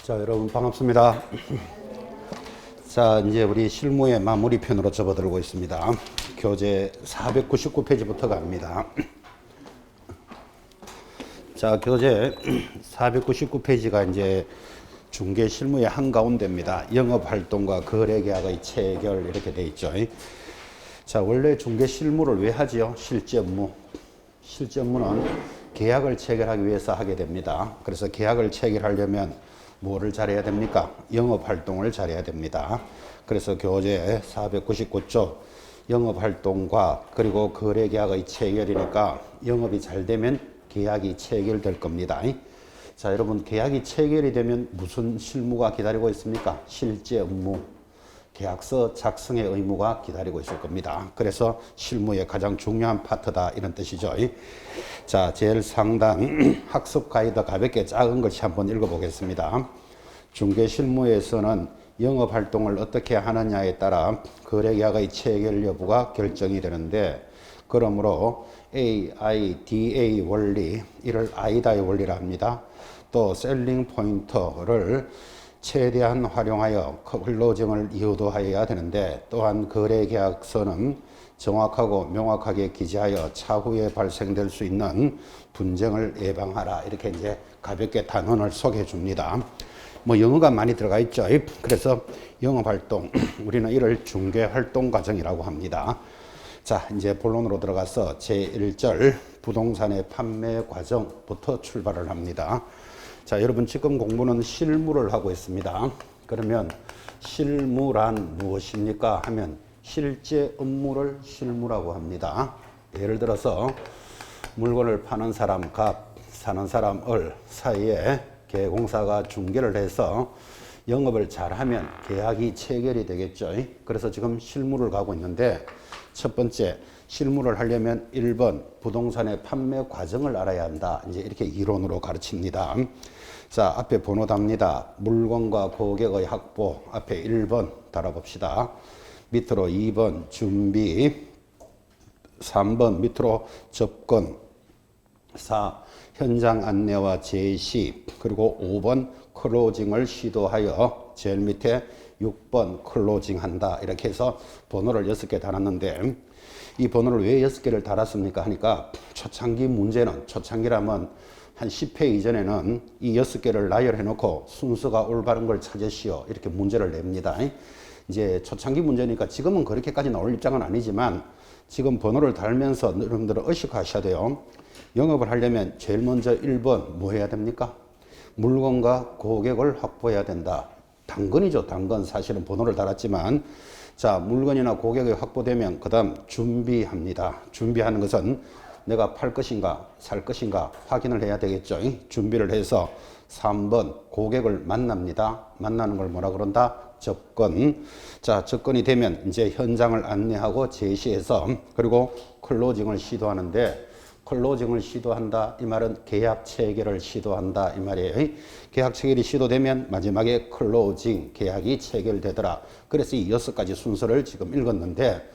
자, 여러분 반갑습니다. 자, 이제 우리 실무의 마무리 편으로 접어들고 있습니다. 교재 499페이지부터 갑니다. 자, 교재 499페이지가 이제 중개 실무의 한가운데입니다. 영업활동과 거래계약의 체결 이렇게 돼 있죠. 자, 원래 중개 실무를 왜 하지요? 실제 업무. 실제 업무는 계약을 체결하기 위해서 하게 됩니다. 그래서 계약을 체결하려면 뭐를 잘해야 됩니까? 영업활동을 잘해야 됩니다. 그래서 교재 499조 영업활동과 그리고 거래계약의 체결이니까 영업이 잘 되면 계약이 체결될 겁니다. 자, 여러분 계약이 체결이 되면 무슨 실무가 기다리고 있습니까? 실제 업무, 계약서 작성의 의무가 기다리고 있을 겁니다. 그래서 실무의 가장 중요한 파트다 이런 뜻이죠. 자, 제일 상단 학습 가이드 가볍게 작은 것이 한번 읽어보겠습니다. 중개 실무에서는 영업활동을 어떻게 하느냐에 따라 거래계약의 체결 여부가 결정이 되는데, 그러므로 AIDA 원리, 이를 아이다의 원리라 합니다. 또 셀링 포인트를 최대한 활용하여 클로징을 유도하여야 되는데, 또한 거래계약서는 정확하고 명확하게 기재하여 차후에 발생될 수 있는 분쟁을 예방하라. 이렇게 이제 가볍게 단원을 소개해 줍니다. 뭐 영어가 많이 들어가 있죠. 그래서 영업활동, 우리는 이를 중개활동 과정이라고 합니다. 자, 이제 본론으로 들어가서 제1절 부동산의 판매 과정부터 출발을 합니다. 자, 여러분 지금 공부는 실무를 하고 있습니다. 그러면 실무란 무엇입니까 하면 실제 업무를 실무라고 합니다. 예를 들어서 물건을 파는 사람 값, 사는 사람 을 사이에 계공사가 중개를 해서 영업을 잘하면 계약이 체결이 되겠죠. 그래서 지금 실무를 가고 있는데, 첫 번째 실무를 하려면 1번 부동산의 판매 과정을 알아야 한다. 이제 이렇게 이론으로 가르칩니다. 자, 앞에 번호 답니다. 물건과 고객의 확보, 앞에 1번 달아봅시다. 밑으로 2번 준비, 3번 밑으로 접근, 4 현장 안내와 제시, 그리고 5번 클로징을 시도하여 제일 밑에 6번 클로징 한다. 이렇게 해서 번호를 6개 달았는데, 이 번호를 왜 6개를 달았습니까 하니까, 초창기 문제는, 초창기라면 한 10회 이전에는 이 6개를 나열해 놓고 순서가 올바른 걸 찾으시오. 이렇게 문제를 냅니다. 이제 초창기 문제니까 지금은 그렇게까지 나올 입장은 아니지만, 지금 번호를 달면서 여러분들은 의식하셔야 돼요. 영업을 하려면 제일 먼저 1번 뭐 해야 됩니까? 물건과 고객을 확보해야 된다. 당근이죠. 당근. 사실은 번호를 달았지만, 자, 물건이나 고객이 확보되면 그 다음 준비합니다. 준비하는 것은 내가 팔 것인가 살 것인가 확인을 해야 되겠죠. 준비를 해서 3번 고객을 만납니다. 만나는 걸 뭐라 그런다? 접근. 자, 접근이 되면 이제 현장을 안내하고 제시해서, 그리고 클로징을 시도하는데, 클로징을 시도한다 이 말은 계약 체결을 시도한다 이 말이에요. 계약 체결이 시도되면 마지막에 클로징, 계약이 체결되더라. 그래서 이 6가지 순서를 지금 읽었는데,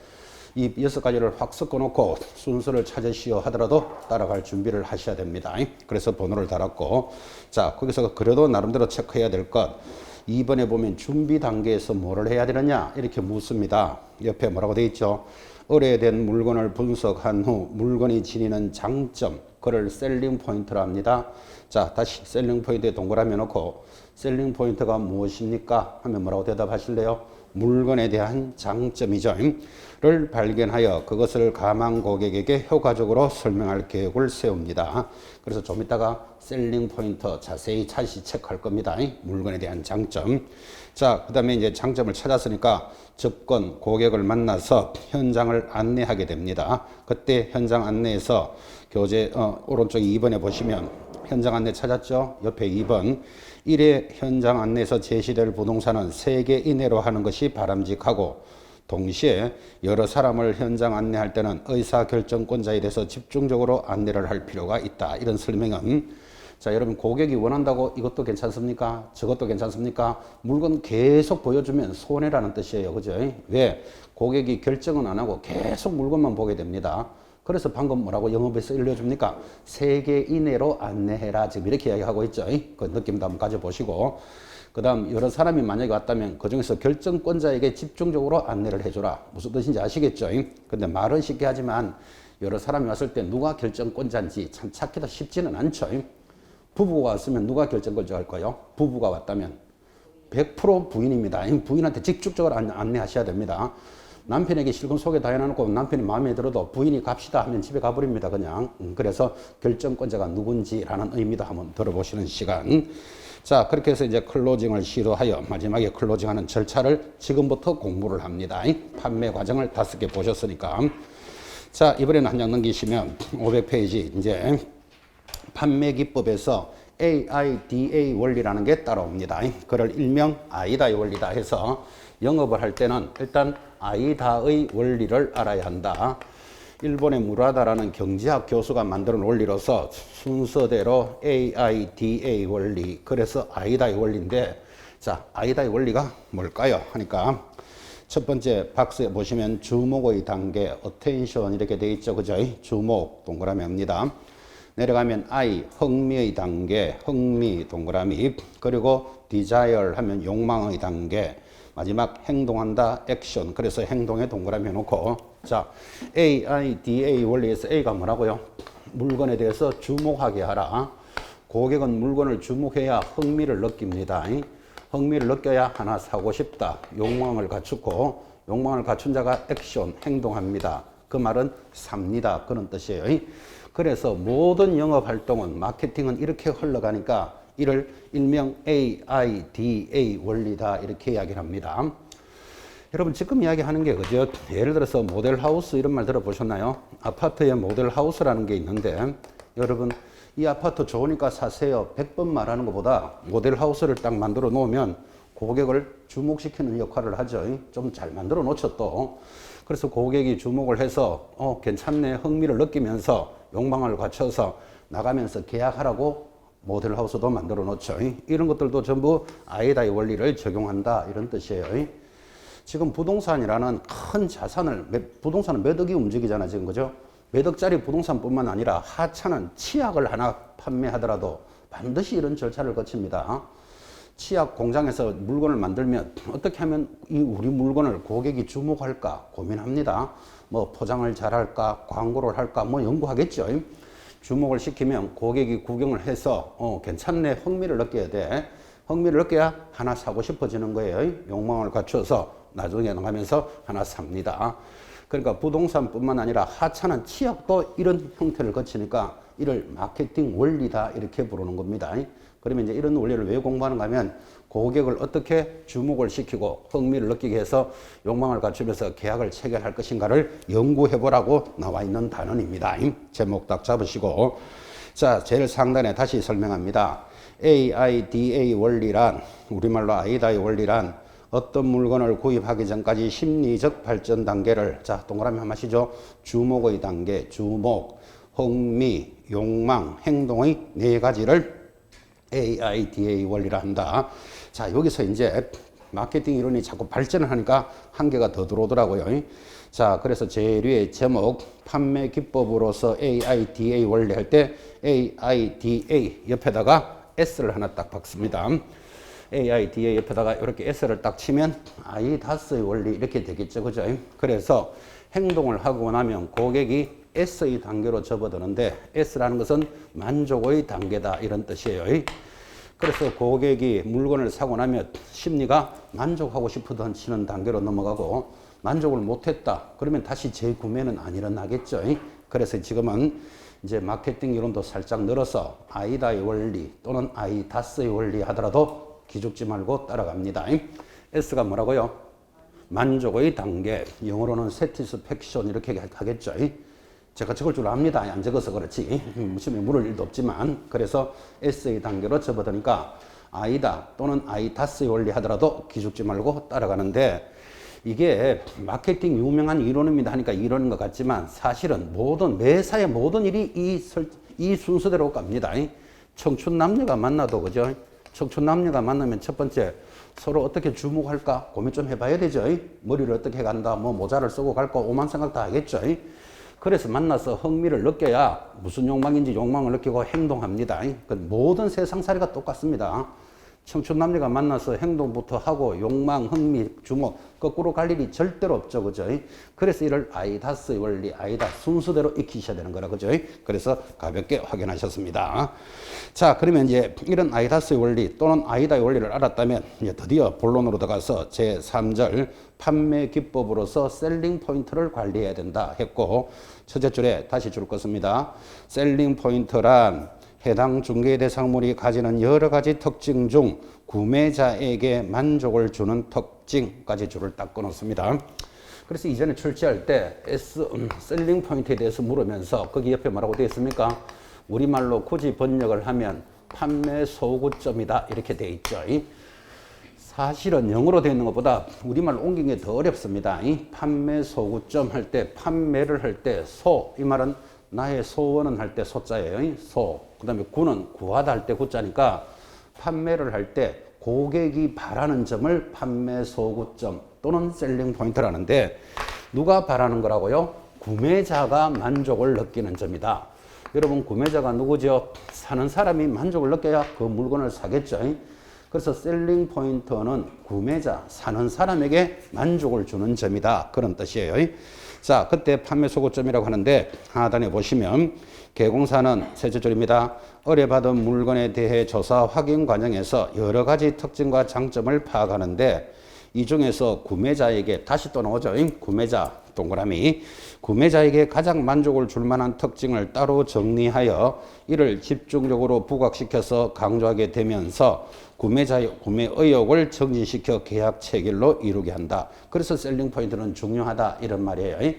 이 6가지를 확 섞어놓고 순서를 찾으시오 하더라도 따라갈 준비를 하셔야 됩니다. 그래서 번호를 달았고, 자, 거기서 그래도 나름대로 체크해야 될 것, 2번에 보면 준비 단계에서 뭐를 해야 되느냐 이렇게 묻습니다. 옆에 뭐라고 되어 있죠? 의뢰된 물건을 분석한 후 물건이 지니는 장점, 그걸 셀링 포인트라 합니다. 자, 다시 셀링 포인트에 동그라미 놓고, 셀링 포인트가 무엇입니까 하면 뭐라고 대답하실래요? 물건에 대한 장점이죠. 를 발견하여 그것을 가망 고객에게 효과적으로 설명할 계획을 세웁니다. 그래서 좀 이따가 셀링 포인트 자세히 다시 체크할 겁니다. 물건에 대한 장점. 자, 그 다음에 이제 장점을 찾았으니까 접근, 고객을 만나서 현장을 안내하게 됩니다. 그때 현장 안내에서 교재 오른쪽 2번에 보시면 현장 안내 찾았죠? 옆에 2번. 1회 현장 안내에서 제시될 부동산은 3개 이내로 하는 것이 바람직하고, 동시에 여러 사람을 현장 안내할 때는 의사결정권자에 대해서 집중적으로 안내를 할 필요가 있다. 이런 설명은, 자, 여러분 고객이 원한다고 이것도 괜찮습니까? 저것도 괜찮습니까? 물건 계속 보여주면 손해라는 뜻이에요. 그죠? 왜? 고객이 결정은 안 하고 계속 물건만 보게 됩니다. 그래서 방금 뭐라고 영업에서 일러줍니까? 3개 이내로 안내해라. 지금 이렇게 이야기하고 있죠. 그 느낌도 한번 가져보시고. 그 다음 여러 사람이 만약에 왔다면 그 중에서 결정권자에게 집중적으로 안내를 해줘라. 무슨 뜻인지 아시겠죠? 근데 말은 쉽게 하지만 여러 사람이 왔을 때 누가 결정권자인지 참 찾기도 쉽지는 않죠. 부부가 왔으면 누가 결정권자 할까요? 부부가 왔다면 100% 부인입니다. 부인한테 직접적으로 안내하셔야 됩니다. 남편에게 실컷 소개 다 해놓고 남편이 마음에 들어도 부인이 갑시다 하면 집에 가버립니다. 그냥. 그래서 결정권자가 누군지라는 의미도 한번 들어보시는 시간. 자, 그렇게 해서 이제 클로징을 시도하여 마지막에 클로징하는 절차를 지금부터 공부를 합니다. 판매 과정을 5개 보셨으니까. 자, 이번에는 한 장 넘기시면 500페이지 이제 판매 기법에서 AIDA 원리라는 게 따라옵니다. 그걸 일명 아이다의 원리다 해서 영업을 할 때는 일단 아이다의 원리를 알아야 한다. 일본의 무라다라는 경제학 교수가 만드는 원리로서 순서대로 AIDA 원리, 그래서 아이다의 원리인데, 자, 아이다의 원리가 뭘까요? 하니까 첫 번째 박스에 보시면 주목의 단계, attention 이렇게 돼 있죠. 그죠? 주목 동그라미 합니다. 내려가면 I, 흥미의 단계, 흥미 동그라미, 그리고 desire 하면 욕망의 단계, 마지막 행동한다, 액션. 그래서 행동에 동그라미 해놓고, 자, AIDA 원리에서 A가 뭐라고요? 물건에 대해서 주목하게 하라. 고객은 물건을 주목해야 흥미를 느낍니다. 흥미를 느껴야 하나 사고 싶다. 욕망을 갖추고, 욕망을 갖춘 자가 액션, 행동합니다. 그 말은 삽니다. 그런 뜻이에요. 그래서 모든 영업 활동은, 마케팅은 이렇게 흘러가니까 이를 일명 AIDA 원리다 이렇게 이야기를 합니다. 여러분 지금 이야기하는 게 그죠? 예를 들어서 모델하우스 이런 말 들어보셨나요? 아파트에 모델하우스라는 게 있는데 여러분 이 아파트 좋으니까 사세요 100번 말하는 것보다 모델하우스를 딱 만들어 놓으면 고객을 주목시키는 역할을 하죠. 좀 잘 만들어 놓죠 또. 그래서 고객이 주목을 해서 괜찮네 흥미를 느끼면서 욕망을 갖춰서 나가면서 계약하라고 모델하우스도 만들어 놓죠. 이런 것들도 전부 아이다의 원리를 적용한다 이런 뜻이에요. 지금 부동산이라는 큰 자산을, 부동산은 몇 억이 움직이잖아 지금 그죠? 몇 억짜리 부동산뿐만 아니라 하찮은 치약을 하나 판매하더라도 반드시 이런 절차를 거칩니다. 치약 공장에서 물건을 만들면 어떻게 하면 이 우리 물건을 고객이 주목할까 고민합니다. 뭐 포장을 잘할까 광고를 할까 뭐 연구하겠죠. 주목을 시키면 고객이 구경을 해서 괜찮네 흥미를 느껴야 돼. 흥미를 느껴야 하나 사고 싶어지는 거예요. 욕망을 갖춰서 나중에 나가면서 하나 삽니다. 그러니까 부동산뿐만 아니라 하찮은 치약도 이런 형태를 거치니까 이를 마케팅 원리다 이렇게 부르는 겁니다. 그러면 이제 이런 원리를 왜 공부하는가 하면 고객을 어떻게 주목을 시키고 흥미를 느끼게 해서 욕망을 갖추면서 계약을 체결할 것인가를 연구해 보라고 나와 있는 단원입니다. 제목 딱 잡으시고 자 제일 상단에 다시 설명합니다. AIDA 원리란 우리말로 아이다의 원리란 어떤 물건을 구입하기 전까지 심리적 발전 단계를 자 동그라미 한번 하시죠. 주목의 단계, 주목, 흥미, 욕망, 행동의 4가지를 AIDA 원리라 한다. 자 여기서 이제 마케팅 이론이 자꾸 발전을 하니까 한계가 더 들어오더라고요. 자 그래서 제일 위에 제목 판매 기법으로서 AIDA 원리 할 때 AIDA 옆에다가 S를 하나 딱 박습니다. AIDA 옆에다가 이렇게 S를 딱 치면 아이다스의 원리 이렇게 되겠죠. 그죠? 그래서 행동을 하고 나면 고객이 S의 단계로 접어드는데 S라는 것은 만족의 단계다 이런 뜻이에요. 그래서 고객이 물건을 사고 나면 심리가 만족하고 싶어던 치는 단계로 넘어가고 만족을 못했다. 그러면 다시 재구매는 안 일어나겠죠. 그래서 지금은 이제 마케팅 이론도 살짝 늘어서 아이다의 원리 또는 아이다스의 원리 하더라도 기죽지 말고 따라갑니다. S가 뭐라고요? 만족의 단계, 영어로는 satisfaction 이렇게 하겠죠. 제가 적을 줄 압니다. 안 적어서 그렇지. 시험에 물을 일도 없지만 그래서 S의 단계로 접어드니까 아이다 또는 아이다스의 원리 하더라도 기죽지 말고 따라가는데 이게 마케팅 유명한 이론입니다 하니까 이론인 것 같지만 사실은 매사의 모든 일이 이 순서대로 갑니다. 청춘 남녀가 만나도 그죠? 청춘 남녀가 만나면 첫 번째 서로 어떻게 주목할까 고민 좀 해봐야 되죠. 머리를 어떻게 간다, 뭐 모자를 쓰고 갈까 오만 생각 다 하겠죠. 그래서 만나서 흥미를 느껴야 무슨 욕망인지 욕망을 느끼고 행동합니다. 모든 세상살이가 똑같습니다. 청춘 남녀가 만나서 행동부터 하고 욕망, 흥미, 주목 거꾸로 갈 일이 절대로 없죠. 그죠? 그래서 이를 아이다스의 원리, 아이다 순서대로 익히셔야 되는 거라. 그죠? 그래서 가볍게 확인하셨습니다. 자, 그러면 이제 이런 아이다스의 원리 또는 아이다의 원리를 알았다면 이제 드디어 본론으로 들어가서 제3절 판매 기법으로서 셀링 포인트를 관리해야 된다 했고, 첫째 줄에 다시 줄 것입니다. 셀링 포인트란 해당 중개 대상물이 가지는 여러 가지 특징 중 구매자에게 만족을 주는 특징까지 줄을 딱 끊었습니다. 그래서 이전에 출제할 때 셀링 포인트에 대해서 물으면서 거기 옆에 뭐라고 되어 있습니까? 우리말로 굳이 번역을 하면 판매 소구점이다 이렇게 되어 있죠. 사실은 영어로 되어 있는 것보다 우리말로 옮긴 게 더 어렵습니다. 판매 소구점 할 때 판매를 할 때 소, 이 말은 나의 소원은 할 때 소자예요. 소. 그 다음에 구는 구하다 할 때 구자니까 판매를 할 때 고객이 바라는 점을 판매 소구점 또는 셀링 포인트라는데, 누가 바라는 거라고요? 구매자가 만족을 느끼는 점이다. 여러분, 구매자가 누구죠? 사는 사람이 만족을 느껴야 그 물건을 사겠죠. 그래서 셀링 포인트는 구매자, 사는 사람에게 만족을 주는 점이다. 그런 뜻이에요. 자, 그때 판매 소구점이라고 하는데 하단에 보시면 개공사는 셋째 줄입니다. 의뢰받은 물건에 대해 조사 확인 과정에서 여러 가지 특징과 장점을 파악하는데 이 중에서 구매자에게 다시 또 나오죠. 구매자 동그라미. 구매자에게 가장 만족을 줄 만한 특징을 따로 정리하여 이를 집중적으로 부각시켜서 강조하게 되면서 구매자의 구매 의욕을 증진시켜 계약 체결로 이루게 한다. 그래서 셀링 포인트는 중요하다 이런 말이에요.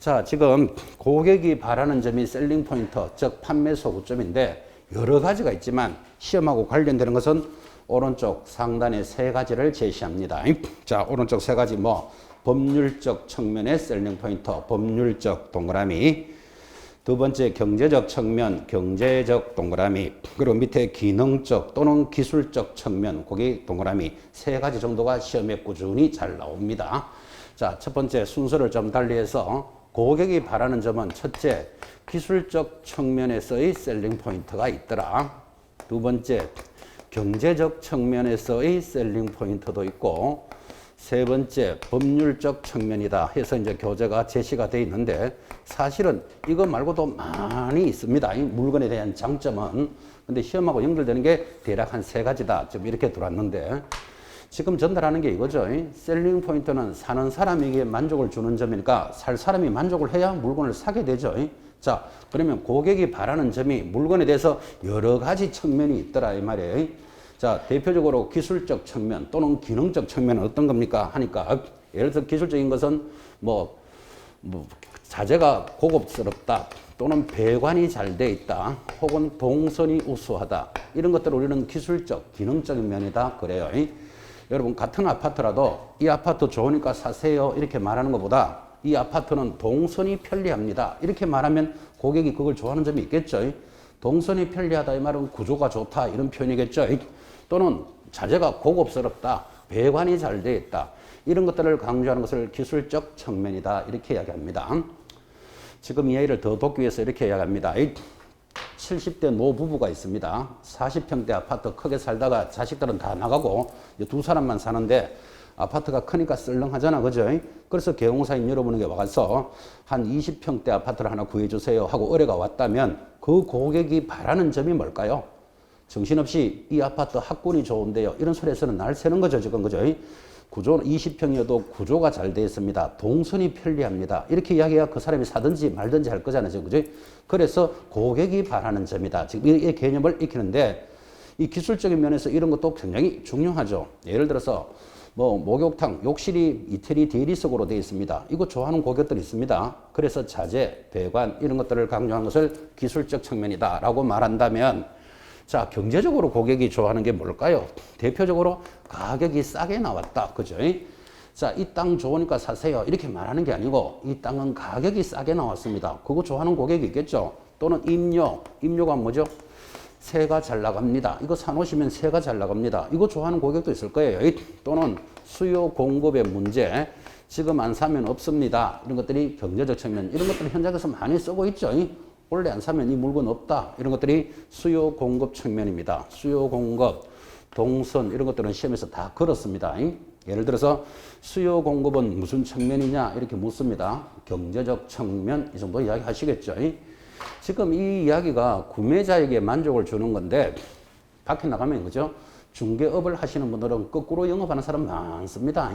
자, 지금 고객이 바라는 점이 셀링 포인트, 즉 판매 소구점인데 여러 가지가 있지만 시험하고 관련되는 것은 오른쪽 상단에 세 가지를 제시합니다. 자, 오른쪽 세 가지 법률적 측면의 셀링 포인트, 법률적 동그라미. 두 번째 경제적 측면, 경제적 동그라미. 그리고 밑에 기능적 또는 기술적 측면, 거기 동그라미. 세 가지 정도가 시험에 꾸준히 잘 나옵니다. 자, 첫 번째 순서를 좀 달리해서 고객이 바라는 점은 첫째, 기술적 측면에서의 셀링 포인트가 있더라. 두 번째, 경제적 측면에서의 셀링 포인트도 있고, 세 번째, 법률적 측면이다 해서 이제 교재가 제시가 되어 있는데 사실은 이거 말고도 많이 있습니다. 이 물건에 대한 장점은. 근데 시험하고 연결되는 게 대략 한 세 가지다. 좀 이렇게 들어왔는데 지금 전달하는 게 이거죠. 셀링 포인트는 사는 사람에게 만족을 주는 점이니까 살 사람이 만족을 해야 물건을 사게 되죠. 자, 그러면 고객이 바라는 점이 물건에 대해서 여러 가지 측면이 있더라 이 말이에요. 자, 대표적으로 기술적 측면 또는 기능적 측면은 어떤 겁니까? 하니까 예를 들어 기술적인 것은 자재가 고급스럽다 또는 배관이 잘 돼 있다 혹은 동선이 우수하다 이런 것들을 우리는 기술적, 기능적인 면이다 그래요. 여러분, 같은 아파트라도 이 아파트 좋으니까 사세요 이렇게 말하는 것보다 이 아파트는 동선이 편리합니다 이렇게 말하면 고객이 그걸 좋아하는 점이 있겠죠. 동선이 편리하다 이 말은 구조가 좋다 이런 표현이겠죠. 또는 자재가 고급스럽다, 배관이 잘 되어 있다 이런 것들을 강조하는 것을 기술적 측면이다 이렇게 이야기합니다. 지금 이 아이를 더 돕기 위해서 이렇게 이야기합니다. 70대 노부부가 있습니다. 40평대 아파트 크게 살다가 자식들은 다 나가고 두 사람만 사는데 아파트가 크니까 썰렁하잖아, 그죠? 그래서 개공사인 여러분에게 와서 한 20평대 아파트를 하나 구해주세요 하고 의뢰가 왔다면 그 고객이 바라는 점이 뭘까요? 정신없이 이 아파트 학군이 좋은데요 이런 소리에서는 날 새는 거죠 지금, 그죠? 구조 20평이어도 구조가 잘 되어 있습니다. 동선이 편리합니다. 이렇게 이야기해야 그 사람이 사든지 말든지 할 거잖아요, 그죠? 그래서 고객이 바라는 점이다. 지금 이 개념을 익히는데 이 기술적인 면에서 이런 것도 굉장히 중요하죠. 예를 들어서 목욕탕, 욕실이 이태리 대리석으로 되어 있습니다. 이거 좋아하는 고객들이 있습니다. 그래서 자재, 배관 이런 것들을 강조한 것을 기술적 측면이다 라고 말한다면, 자, 경제적으로 고객이 좋아하는 게 뭘까요? 대표적으로 가격이 싸게 나왔다. 그죠? 자, 이 땅 좋으니까 사세요 이렇게 말하는 게 아니고 이 땅은 가격이 싸게 나왔습니다. 그거 좋아하는 고객이 있겠죠. 또는 임료가 뭐죠? 새가 잘 나갑니다. 이거 사놓으시면 새가 잘 나갑니다. 이거 좋아하는 고객도 있을 거예요. 또는 수요 공급의 문제, 지금 안 사면 없습니다. 이런 것들이 경제적 측면, 이런 것들은 현장에서 많이 쓰고 있죠. 원래 안 사면 이 물건 없다. 이런 것들이 수요 공급 측면입니다. 수요 공급. 동선 이런 것들은 시험에서 다 걸었습니다. 예를 들어서 수요 공급은 무슨 측면이냐 이렇게 묻습니다. 경제적 측면 이 정도 이야기 하시겠죠. 지금 이 이야기가 구매자에게 만족을 주는 건데 밖에 나가면 그죠? 중개업을 하시는 분들은 거꾸로 영업하는 사람 많습니다.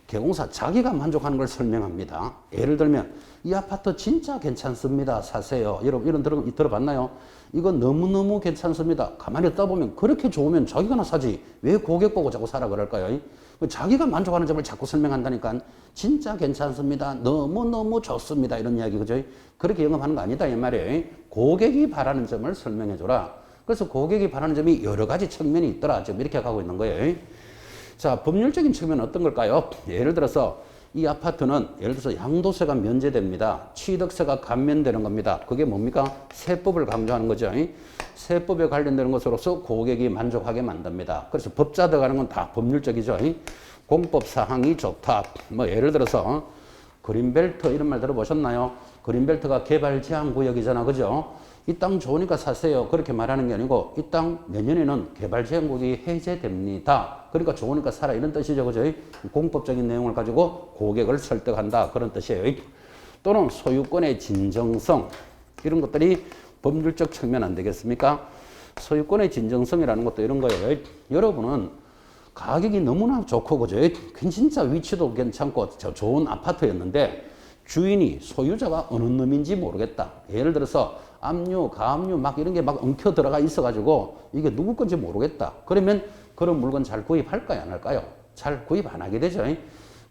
개공사 자기가 만족하는 걸 설명합니다. 예를 들면 이 아파트 진짜 괜찮습니다. 사세요. 여러분 이런 들어봤나요? 이거 너무너무 괜찮습니다. 가만히 있다 보면 그렇게 좋으면 자기가 사지. 왜 고객 보고 자꾸 사라 그럴까요? 자기가 만족하는 점을 자꾸 설명한다니까 진짜 괜찮습니다. 너무너무 좋습니다. 이런 이야기 그죠? 그렇게 영업하는 거 아니다 이 말이에요. 고객이 바라는 점을 설명해 줘라. 그래서 고객이 바라는 점이 여러 가지 측면이 있더라. 지금 이렇게 가고 있는 거예요. 자, 법률적인 측면은 어떤 걸까요? 예를 들어서 이 아파트는 예를 들어서 양도세가 면제됩니다. 취득세가 감면되는 겁니다. 그게 뭡니까? 세법을 강조하는 거죠. 세법에 관련되는 것으로서 고객이 만족하게 만듭니다. 그래서 법자 들어가는 건 다 법률적이죠. 공법 사항이 좋다. 뭐 예를 들어서 그린벨트 이런 말 들어보셨나요? 그린벨트가 개발 제한 구역이잖아. 그죠? 이 땅 좋으니까 사세요. 그렇게 말하는 게 아니고 이 땅 내년에는 개발 제한국이 해제됩니다. 그러니까 좋으니까 사라 이런 뜻이죠. 그죠? 공법적인 내용을 가지고 고객을 설득한다. 그런 뜻이에요. 또는 소유권의 진정성 이런 것들이 법률적 측면 안 되겠습니까? 소유권의 진정성이라는 것도 이런 거예요. 여러분은 가격이 너무나 좋고 그죠? 진짜 위치도 괜찮고 좋은 아파트였는데 주인이 소유자가 어느 놈인지 모르겠다. 예를 들어서 압류, 가압류 막 이런 게 막 엉켜 들어가 있어가지고 이게 누구 건지 모르겠다. 그러면 그런 물건 잘 구입할까요? 안 할까요? 잘 구입 안 하게 되죠.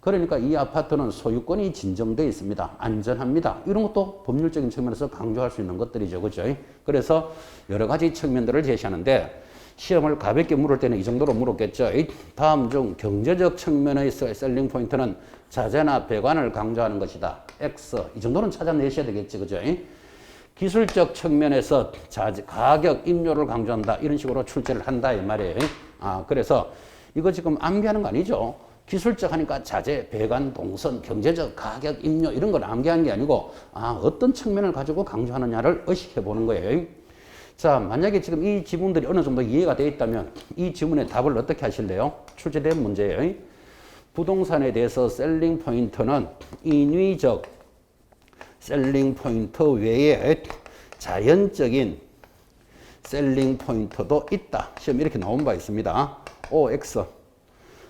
그러니까 이 아파트는 소유권이 진정되어 있습니다. 안전합니다. 이런 것도 법률적인 측면에서 강조할 수 있는 것들이죠. 그죠? 그래서 여러 가지 측면들을 제시하는데 시험을 가볍게 물을 때는 이 정도로 물었겠죠. 다음 중 경제적 측면에서 셀링 포인트는 자재나 배관을 강조하는 것이다. X. 이 정도는 찾아내셔야 되겠지. 그죠? 기술적 측면에서 가격, 임료를 강조한다. 이런 식으로 출제를 한다. 이 말이에요. 그래서 이거 지금 암기하는 거 아니죠. 기술적 하니까 자재, 배관, 동선, 경제적, 가격, 임료 이런 걸 암기하는 게 아니고 어떤 측면을 가지고 강조하느냐를 의식해 보는 거예요. 자, 만약에 지금 이 지문들이 어느 정도 이해가 되어 있다면 이 지문의 답을 어떻게 하실래요? 출제된 문제예요. 부동산에 대해서 셀링 포인트는 인위적 셀링 포인트 외에 자연적인 셀링 포인트도 있다. 시험 이렇게 나온 바 있습니다. OX.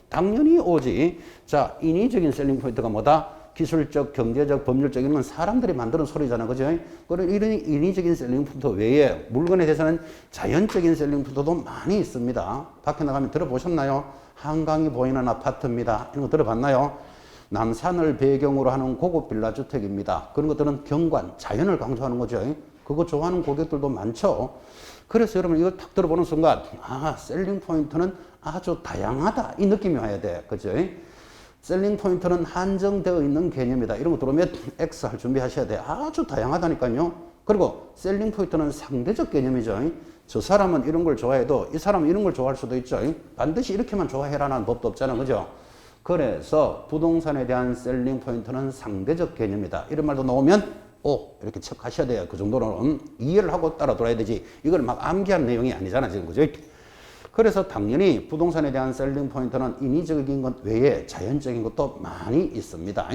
당연히 O지. 자, 인위적인 셀링 포인트가 뭐다? 기술적, 경제적, 법률적인 건 사람들이 만드는 소리잖아. 그죠? 그런 이런 인위적인 셀링 포인트 외에 물건에 대해서는 자연적인 셀링 포인트도 많이 있습니다. 밖에 나가면 들어보셨나요? 한강이 보이는 아파트입니다. 이런 거 들어봤나요? 남산을 배경으로 하는 고급 빌라 주택입니다. 그런 것들은 경관, 자연을 강조하는 거죠. 그거 좋아하는 고객들도 많죠. 그래서 여러분 이거 딱 들어보는 순간 셀링 포인트는 아주 다양하다. 이 느낌이 와야 돼. 그죠? 셀링 포인트는 한정되어 있는 개념이다. 이런 거 들어오면 X 할 준비하셔야 돼. 아주 다양하다니까요. 그리고 셀링 포인트는 상대적 개념이죠. 저 사람은 이런 걸 좋아해도 이 사람은 이런 걸 좋아할 수도 있죠. 반드시 이렇게만 좋아해라는 법도 없잖아. 그죠? 그래서 부동산에 대한 셀링 포인트는 상대적 개념이다. 이런 말도 나오면 이렇게 체크하셔야 돼요. 그 정도는 이해를 하고 따라 돌아야 되지. 이걸 막 암기한 내용이 아니잖아. 지금 그죠? 그래서 당연히 부동산에 대한 셀링 포인트는 인위적인 것 외에 자연적인 것도 많이 있습니다.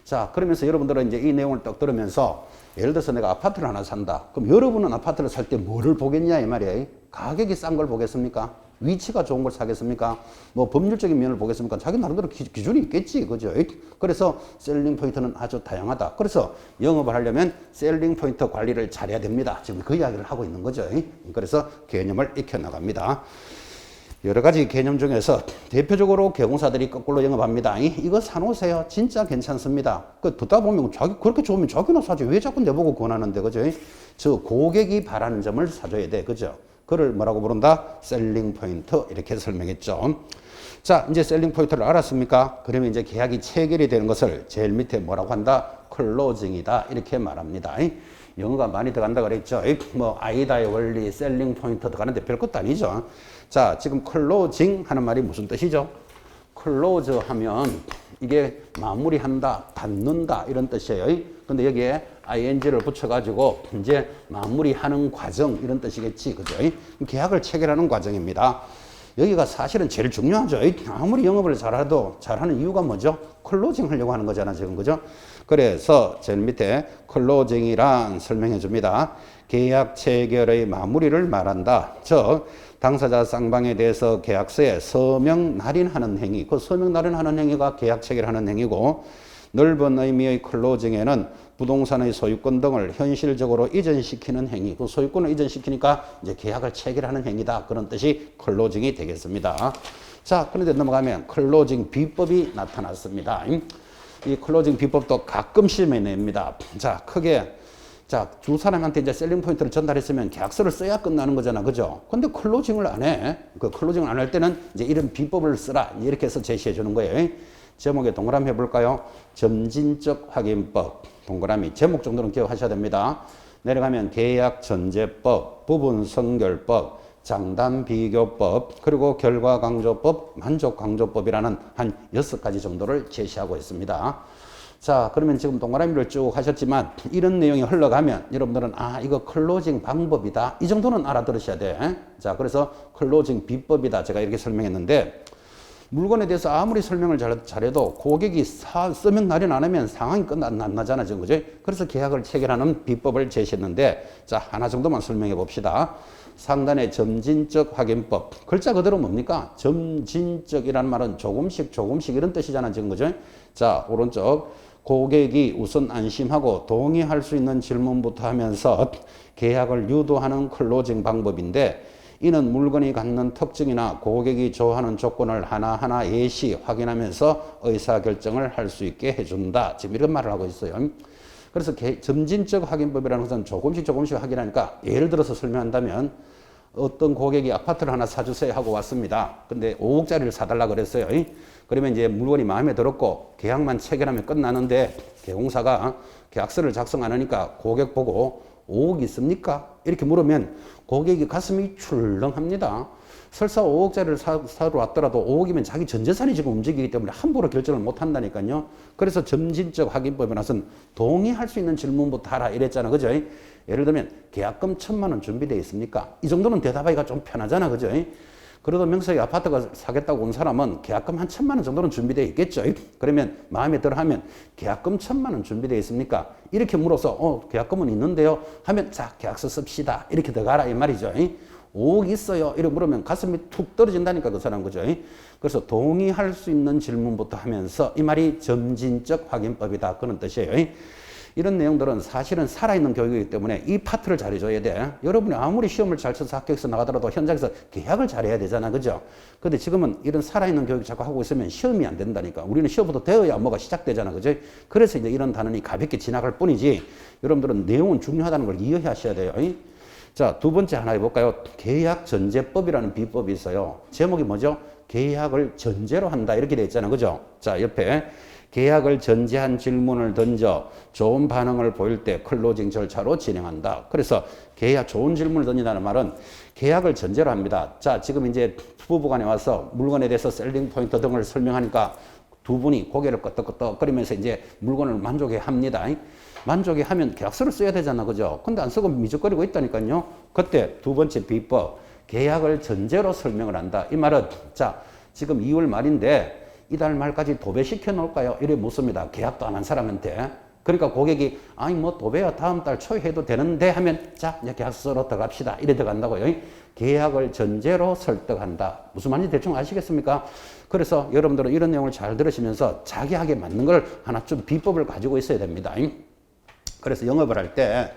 자, 그러면서 여러분들은 이제 이 내용을 딱 들으면서 예를 들어서 내가 아파트를 하나 산다. 그럼 여러분은 아파트를 살 때 뭐를 보겠냐 이 말이에요. 가격이 싼 걸 보겠습니까? 위치가 좋은 걸 사겠습니까? 뭐 법률적인 면을 보겠습니까? 자기 나름대로 기준이 있겠지. 그죠? 그래서 셀링 포인트는 아주 다양하다. 그래서 영업을 하려면 셀링 포인트 관리를 잘해야 됩니다. 지금 그 이야기를 하고 있는 거죠. 그래서 개념을 익혀나갑니다. 여러 가지 개념 중에서 대표적으로 개공사들이 거꾸로 영업합니다. 이거 사놓으세요. 진짜 괜찮습니다. 듣다 보면 자기 그렇게 좋으면 자기나 사지. 왜 자꾸 내보고 권하는데, 그죠? 저 고객이 바라는 점을 사줘야 돼. 그죠? 그걸 뭐라고 부른다? 셀링 포인트. 이렇게 설명했죠. 자, 이제 셀링 포인트를 알았습니까? 그러면 이제 계약이 체결이 되는 것을 제일 밑에 뭐라고 한다? 클로징이다. 이렇게 말합니다. 영어가 많이 들어간다 그랬죠. 뭐 아이다의 원리, 셀링 포인트 들어가는데 별것도 아니죠. 자, 지금 클로징 하는 말이 무슨 뜻이죠? 클로즈 하면 이게 마무리한다, 닫는다 이런 뜻이에요. 근데 여기에 ing를 붙여가지고 이제 마무리하는 과정 이런 뜻이겠지. 그죠? 계약을 체결하는 과정입니다. 여기가 사실은 제일 중요하죠. 아무리 영업을 잘하는 이유가 뭐죠? 클로징 하려고 하는 거잖아, 지금. 그죠? 그래서 제일 밑에 클로징이란 설명해 줍니다. 계약 체결의 마무리를 말한다. 즉, 당사자 쌍방에 대해서 계약서에 서명 날인하는 행위, 그 서명 날인하는 행위가 계약 체결하는 행위고, 넓은 의미의 클로징에는 부동산의 소유권 등을 현실적으로 이전시키는 행위, 그 소유권을 이전시키니까 이제 계약을 체결하는 행위다. 그런 뜻이 클로징이 되겠습니다. 자, 그런데 넘어가면 클로징 비법이 나타났습니다. 이 클로징 비법도 가끔 시험에 냅니다. 자, 크게 두 사람한테 이제 셀링 포인트를 전달했으면 계약서를 써야 끝나는 거잖아. 그죠? 근데 클로징을 안 해. 그 클로징을 안 할 때는 이제 이런 비법을 쓰라. 이렇게 해서 제시해 주는 거예요. 제목에 동그라미 해볼까요? 점진적 확인법. 동그라미. 제목 정도는 기억하셔야 됩니다. 내려가면 계약 전제법, 부분 선결법, 장단 비교법, 그리고 결과 강조법, 만족 강조법이라는 한 6가지 정도를 제시하고 있습니다. 자, 그러면 지금 동그라미를 쭉 하셨지만 이런 내용이 흘러가면 여러분들은 이거 클로징 방법이다. 이 정도는 알아들으셔야 돼. 자, 그래서 클로징 비법이다. 제가 이렇게 설명했는데 물건에 대해서 아무리 설명을 잘해도 고객이 서명 날인 안 하면 상황이 안 나잖아, 지금. 그죠? 그래서 계약을 체결하는 비법을 제시했는데, 자, 하나 정도만 설명해 봅시다. 상단의 점진적 확인법. 글자 그대로 뭡니까? 점진적이라는 말은 조금씩 이런 뜻이잖아, 지금. 그죠? 자, 오른쪽. 고객이 우선 안심하고 동의할 수 있는 질문부터 하면서 계약을 유도하는 클로징 방법인데, 이는 물건이 갖는 특징이나 고객이 좋아하는 조건을 하나하나 예시 확인하면서 의사결정을 할 수 있게 해준다. 지금 이런 말을 하고 있어요. 그래서 점진적 확인법이라는 것은 조금씩 확인하니까 예를 들어서 설명한다면 어떤 고객이 아파트를 하나 사주세요 하고 왔습니다. 근데 5억짜리를 사달라 그랬어요. 그러면 이제 물건이 마음에 들었고 계약만 체결하면 끝나는데 개공사가 계약서를 작성 안 하니까 고객 보고 5억 있습니까? 이렇게 물으면 고객이 가슴이 출렁합니다. 설사 5억짜리를 사러 왔더라도 5억이면 자기 전 재산이 지금 움직이기 때문에 함부로 결정을 못 한다니까요. 그래서 점진적 확인법에 나서는 동의할 수 있는 질문부터 하라 이랬잖아. 그죠? 예를 들면 계약금 1,000만 원 준비되어 있습니까? 이 정도는 대답하기가 좀 편하잖아. 그죠? 그래도 명석이 아파트가 사겠다고 온 사람은 계약금 한 1,000만 원 정도는 준비되어 있겠죠. 그러면 마음에 들어 하면 계약금 1,000만 원 준비되어 있습니까? 이렇게 물어서 계약금은 있는데요 하면 자, 계약서 씁시다. 이렇게 들어가라 이 말이죠. 5억 있어요. 이렇게 물으면 가슴이 툭 떨어진다니까 그 사람. 그죠? 그래서 동의할 수 있는 질문부터 하면서 이 말이 점진적 확인법이다. 그런 뜻이에요. 이런 내용들은 사실은 살아있는 교육이기 때문에 이 파트를 잘해줘야 돼. 여러분이 아무리 시험을 잘 쳐서 학교에서 나가더라도 현장에서 계약을 잘해야 되잖아. 그죠? 근데 지금은 이런 살아있는 교육 자꾸 하고 있으면 시험이 안 된다니까. 우리는 시험부터 되어야 뭐가 시작되잖아. 그죠? 그래서 이제 이런 단원이 가볍게 지나갈 뿐이지 여러분들은 내용은 중요하다는 걸 이해하셔야 돼요. 자, 두 번째 하나 해볼까요? 계약 전제법이라는 비법이 있어요. 제목이 뭐죠? 계약을 전제로 한다. 이렇게 돼 있잖아. 그죠? 자, 옆에 계약을 전제한 질문을 던져 좋은 반응을 보일 때 클로징 절차로 진행한다. 그래서 좋은 질문을 던진다는 말은 계약을 전제로 합니다. 자, 지금 이제 부부간에 와서 물건에 대해서 셀링 포인트 등을 설명하니까 두 분이 고개를 끄덕끄덕거리면서 이제 물건을 만족해 합니다. 만족해 하면 계약서를 써야 되잖아. 그죠? 근데 안 쓰고 미적거리고 있다니까요. 그때 두 번째 비법, 계약을 전제로 설명을 한다. 이 말은 자, 지금 2월 말인데 이달 말까지 도배시켜 놓을까요? 이래 묻습니다. 계약도 안 한 사람한테. 그러니까 고객이 도배야 다음 달 초에 해도 되는데 하면 자, 이제 계약서로 들어갑시다. 이래 들어간다고요. 계약을 전제로 설득한다. 무슨 말인지 대충 아시겠습니까? 그래서 여러분들은 이런 내용을 잘 들으시면서 자기에게 맞는 걸 하나 좀 비법을 가지고 있어야 됩니다. 그래서 영업을 할 때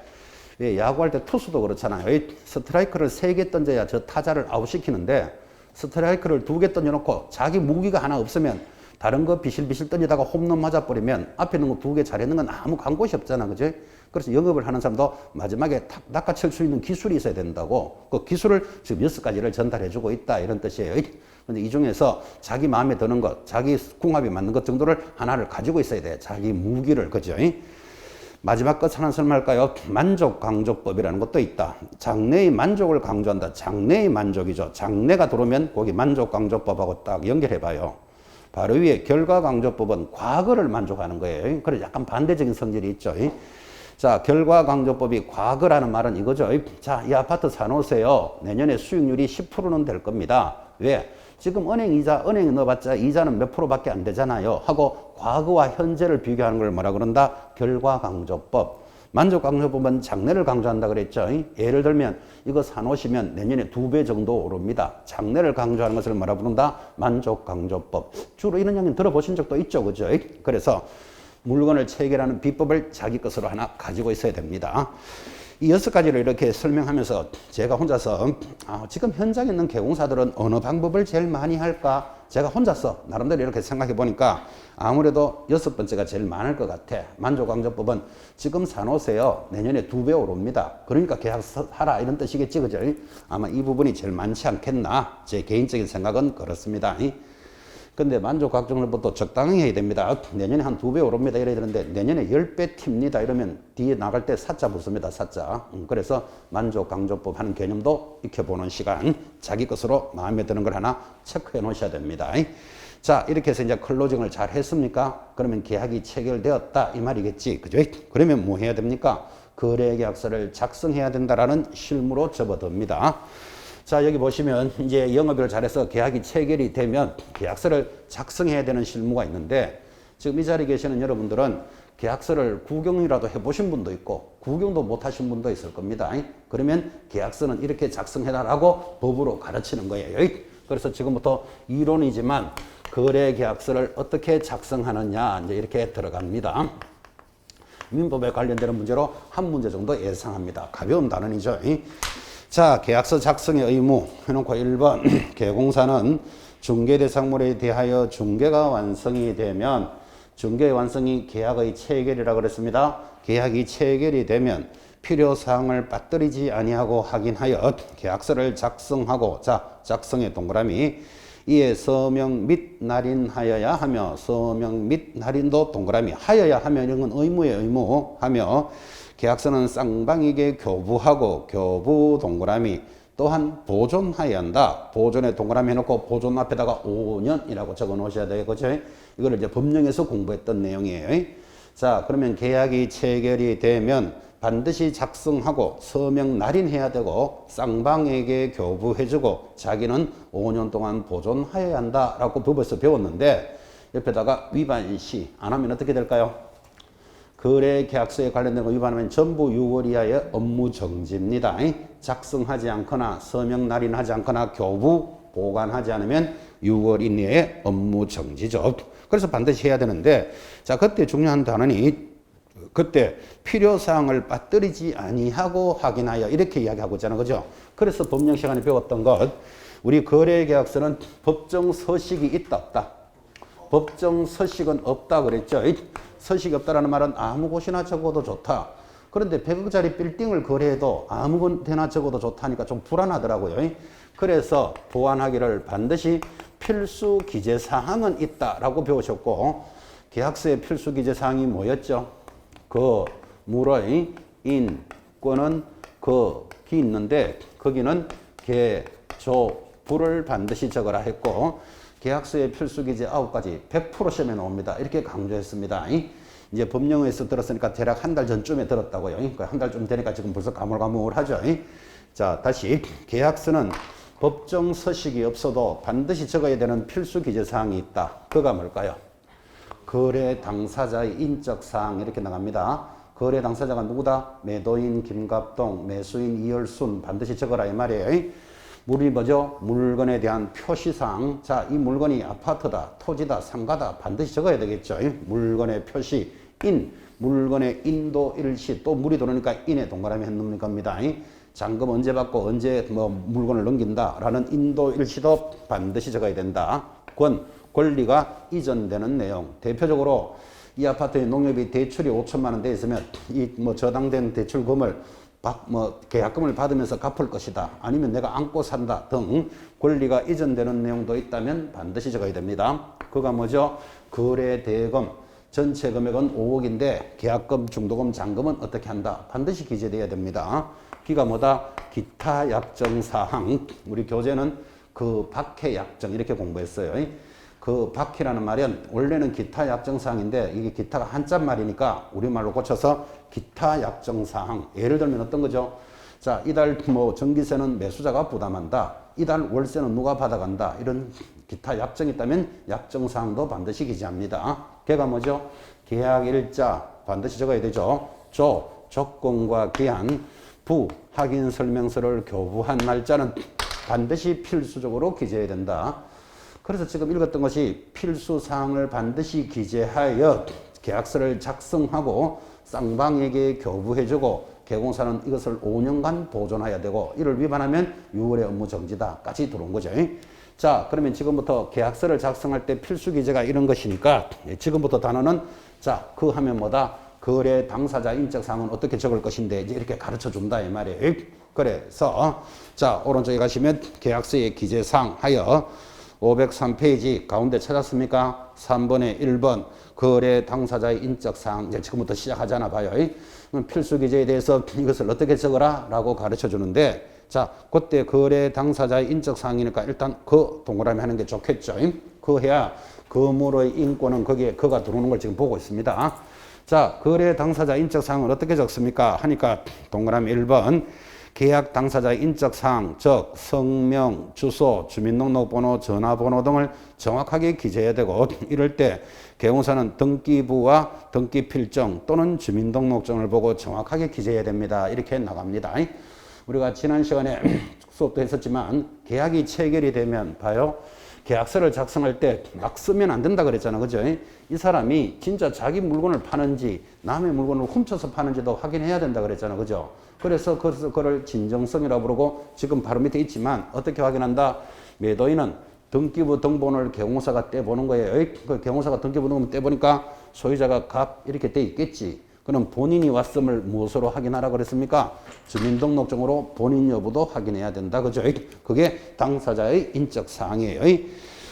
야구할 때 투수도 그렇잖아요. 스트라이크를 3개 던져야 저 타자를 아웃시키는데 스트라이크를 2개 던져놓고 자기 무기가 하나 없으면 다른 거 비실비실 던지다가 홈런 맞아버리면 앞에 있는 거 2개 잘했는 건 아무 간 곳이 없잖아. 그죠? 그래서 영업을 하는 사람도 마지막에 탁 낚아칠 수 있는 기술이 있어야 된다고. 그 기술을 지금 6가지를 전달해주고 있다. 이런 뜻이에요. 근데 이 중에서 자기 마음에 드는 것, 자기 궁합이 맞는 것 정도를 하나를 가지고 있어야 돼. 자기 무기를. 그죠? 마지막 것 하나 설명할까요? 만족 강조법이라는 것도 있다. 장래의 만족을 강조한다. 장래의 만족이죠. 장래가 들어오면 거기 만족 강조법하고 딱 연결해봐요. 바로 위에 결과 강조법은 과거를 만족하는 거예요. 그래서 약간 반대적인 성질이 있죠. 자, 결과 강조법이 과거라는 말은 이거죠. 자, 이 아파트 사놓으세요. 내년에 수익률이 10%는 될 겁니다. 왜? 지금 은행에 넣어봤자 이자는 몇 프로밖에 안 되잖아요. 하고 과거와 현재를 비교하는 걸 뭐라 그런다? 결과강조법. 만족강조법은 장래를 강조한다 그랬죠. 예를 들면 이거 사놓으시면 내년에 2배 정도 오릅니다. 장래를 강조하는 것을 뭐라 부른다? 만족강조법. 주로 이런 이야기 들어보신 적도 있죠. 그죠? 그래서 물건을 체결하는 비법을 자기 것으로 하나 가지고 있어야 됩니다. 이 6가지를 이렇게 설명하면서 제가 혼자서 지금 현장에 있는 개공사들은 어느 방법을 제일 많이 할까? 제가 혼자서 나름대로 이렇게 생각해 보니까 아무래도 6번째가 제일 많을 것 같아. 만족강조법은 지금 사놓으세요. 내년에 2배 오릅니다. 그러니까 계약하라 이런 뜻이겠지. 그죠? 아마 이 부분이 제일 많지 않겠나. 제 개인적인 생각은 그렇습니다. 근데 만족강조법도 적당히 해야 됩니다. 내년에 한 2배 오릅니다. 이래야 되는데 내년에 10배 튑니다. 이러면 뒤에 나갈 때 사자 붙습니다. 사자. 그래서 만족강조법 하는 개념도 익혀보는 시간. 자기 것으로 마음에 드는 걸 하나 체크해 놓으셔야 됩니다. 자, 이렇게 해서 이제 클로징을 잘 했습니까? 그러면 계약이 체결되었다. 이 말이겠지. 그죠? 그러면 뭐 해야 됩니까? 거래계약서를 작성해야 된다라는 실무로 접어듭니다. 자, 여기 보시면 이제 영업을 잘해서 계약이 체결이 되면 계약서를 작성해야 되는 실무가 있는데 지금 이 자리에 계시는 여러분들은 계약서를 구경이라도 해보신 분도 있고 구경도 못 하신 분도 있을 겁니다. 그러면 계약서는 이렇게 작성해달라고 법으로 가르치는 거예요. 그래서 지금부터 이론이지만 거래계약서를 어떻게 작성하느냐 이제 이렇게 들어갑니다. 민법에 관련되는 문제로 한 문제 정도 예상합니다. 가벼운 단원이죠. 자, 계약서 작성의 의무 해놓고 1번 개공사는 중개대상물에 대하여 중개가 완성이 되면 중개의 완성이 계약의 체결이라고 그랬습니다. 계약이 체결이 되면 필요사항을 빠뜨리지 아니하고 확인하여 계약서를 작성하고 자, 작성의 동그라미 이에 서명 및 날인하여야 하며 서명 및 날인도 동그라미 하여야 하며 이런 건 의무의 의무 하며 계약서는 쌍방에게 교부하고 교부 동그라미 또한 보존하여야 한다. 보존에 동그라미 해놓고 보존 앞에다가 5년이라고 적어 놓으셔야 되겠죠. 이거를 이제 법령에서 공부했던 내용이에요. 자, 그러면 계약이 체결이 되면 반드시 작성하고 서명 날인해야 되고 쌍방에게 교부해주고 자기는 5년 동안 보존하여야 한다라고 법에서 배웠는데 옆에다가 위반시 안 하면 어떻게 될까요? 거래계약서에 관련된 거 위반하면 전부 6월 이하의 업무 정지입니다. 작성하지 않거나 서명 날인하지 않거나 교부 보관하지 않으면 6월 이내의 업무 정지죠. 그래서 반드시 해야 되는데 자, 그때 중요한 단원이 그때 필요사항을 빠뜨리지 아니하고 확인하여 이렇게 이야기하고 있잖아요. 그죠? 그래서 법령 시간에 배웠던 것 우리 거래계약서는 법정 서식이 있다 없다? 법정 서식은 없다 그랬죠. 서식이 없다라는 말은 아무 곳이나 적어도 좋다. 그런데 100억짜리 빌딩을 거래해도 아무 데나 적어도 좋다니까 좀 불안하더라고요. 그래서 보완하기를 반드시 필수 기재사항은 있다라고 배우셨고 계약서의 필수 기재사항이 뭐였죠? 그 물의 인권은 기 있는데 거기는 개, 조, 부를 반드시 적어라 했고 계약서의 필수 기재 9가지 100% 시험에 나옵니다. 이렇게 강조했습니다. 이제 법령에서 들었으니까 대략 한 달 전쯤에 들었다고요. 한 달쯤 되니까 지금 벌써 가물가물하죠. 자, 다시 계약서는 법정 서식이 없어도 반드시 적어야 되는 필수 기재사항이 있다. 그가 뭘까요? 거래 당사자의 인적 사항 이렇게 나갑니다. 거래 당사자가 누구다? 매도인 김갑동, 매수인 이열순 반드시 적어라 이 말이에요. 물이 뭐죠? 물건에 대한 표시사항. 자, 이 물건이 아파트다, 토지다, 상가다 반드시 적어야 되겠죠. 물건의 표시, 물건의 인도 일시, 또 물이 들어오니까 인에 동그라미 해놓는 겁니다. 잔금 언제 받고 언제 물건을 넘긴다라는 인도 일시도 반드시 적어야 된다. 권리가 이전되는 내용. 대표적으로 이 아파트의 농협이 대출이 5천만 원 돼 있으면 이 저당된 대출금을 계약금을 받으면서 갚을 것이다. 아니면 내가 안고 산다 등 권리가 이전되는 내용도 있다면 반드시 적어야 됩니다. 그가 뭐죠? 거래 대금 전체 금액은 5억인데 계약금, 중도금, 잔금은 어떻게 한다? 반드시 기재돼야 됩니다. 기가 뭐다? 기타 약정사항. 우리 교재는 그 밖의 약정 이렇게 공부했어요. 그 밖이라는 말은 원래는 기타 약정사항인데 이게 기타가 한자말이니까 우리말로 고쳐서 기타 약정사항. 예를 들면 어떤 거죠? 자, 이달 전기세는 매수자가 부담한다. 이달 월세는 누가 받아간다. 이런 기타 약정이 있다면 약정사항도 반드시 기재합니다. 걔가 뭐죠? 계약일자 반드시 적어야 되죠. 조건과 기한, 확인설명서를 교부한 날짜는 반드시 필수적으로 기재해야 된다. 그래서 지금 읽었던 것이 필수사항을 반드시 기재하여 계약서를 작성하고 쌍방에게 교부해주고 개공사는 이것을 5년간 보존해야 되고 이를 위반하면 6월의 업무 정지다까지 들어온 거죠. 자, 그러면 지금부터 계약서를 작성할 때 필수 기재가 이런 것이니까 지금부터 단어는 자, 그 하면 뭐다? 거래 당사자 인적사항은 어떻게 적을 것인데 이제 이렇게 가르쳐 준다 이 말이에요. 그래서 자, 오른쪽에 가시면 계약서의 기재사항 하여 503페이지 가운데 찾았습니까? 3번에 1번 거래 당사자의 인적사항 이제 지금부터 시작하잖아 봐요. 필수 기재에 대해서 이것을 어떻게 적어라 라고 가르쳐 주는데 자, 그때 거래 당사자의 인적사항이니까 일단 그 동그라미 하는 게 좋겠죠. 그 해야 거물의 인권은 거기에 그가 들어오는 걸 지금 보고 있습니다. 자, 거래 당사자 인적사항은 어떻게 적습니까? 하니까 동그라미 1번 계약 당사자의 인적사항, 즉 성명, 주소, 주민등록번호, 전화번호 등을 정확하게 기재해야 되고 이럴 때 개공사는 등기부와 등기필정 또는 주민등록증을 보고 정확하게 기재해야 됩니다. 이렇게 나갑니다. 우리가 지난 시간에 수업도 했었지만 계약이 체결이 되면 봐요. 계약서를 작성할 때 막 쓰면 안 된다 그랬잖아. 그죠? 이 사람이 진짜 자기 물건을 파는지 남의 물건을 훔쳐서 파는지도 확인해야 된다 그랬잖아. 그죠? 그래서 그걸 진정성이라고 부르고 지금 바로 밑에 있지만 어떻게 확인한다? 매도인은 등기부 등본을 개공사가 떼보는 거예요. 그 개공사가 등기부 등본 떼보니까 소유자가 갑 이렇게 돼 있겠지. 그럼 본인이 왔음을 무엇으로 확인하라고 그랬습니까? 주민등록증으로 본인 여부도 확인해야 된다. 그죠? 그게 당사자의 인적 사항이에요.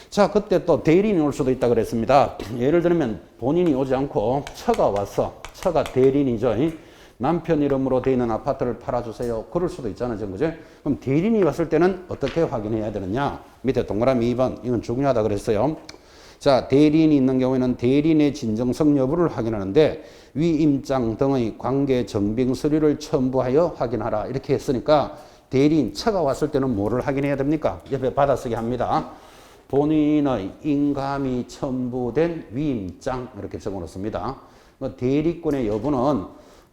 자, 그때 또 대리인이 올 수도 있다 그랬습니다. 예를 들면 본인이 오지 않고 처가 와서 처가 대리인이죠. 남편 이름으로 되어 있는 아파트를 팔아주세요. 그럴 수도 있잖아요. 그죠? 그럼 대리인이 왔을 때는 어떻게 확인해야 되느냐? 밑에 동그라미 2번. 이건 중요하다 그랬어요. 자, 대리인이 있는 경우에는 대리인의 진정성 여부를 확인하는데 위임장 등의 관계 증빙 서류를 첨부하여 확인하라. 이렇게 했으니까 대리인 처가 왔을 때는 뭐를 확인해야 됩니까? 옆에 받아쓰기 합니다. 본인의 인감이 첨부된 위임장 이렇게 적어놓습니다. 대리권의 여부는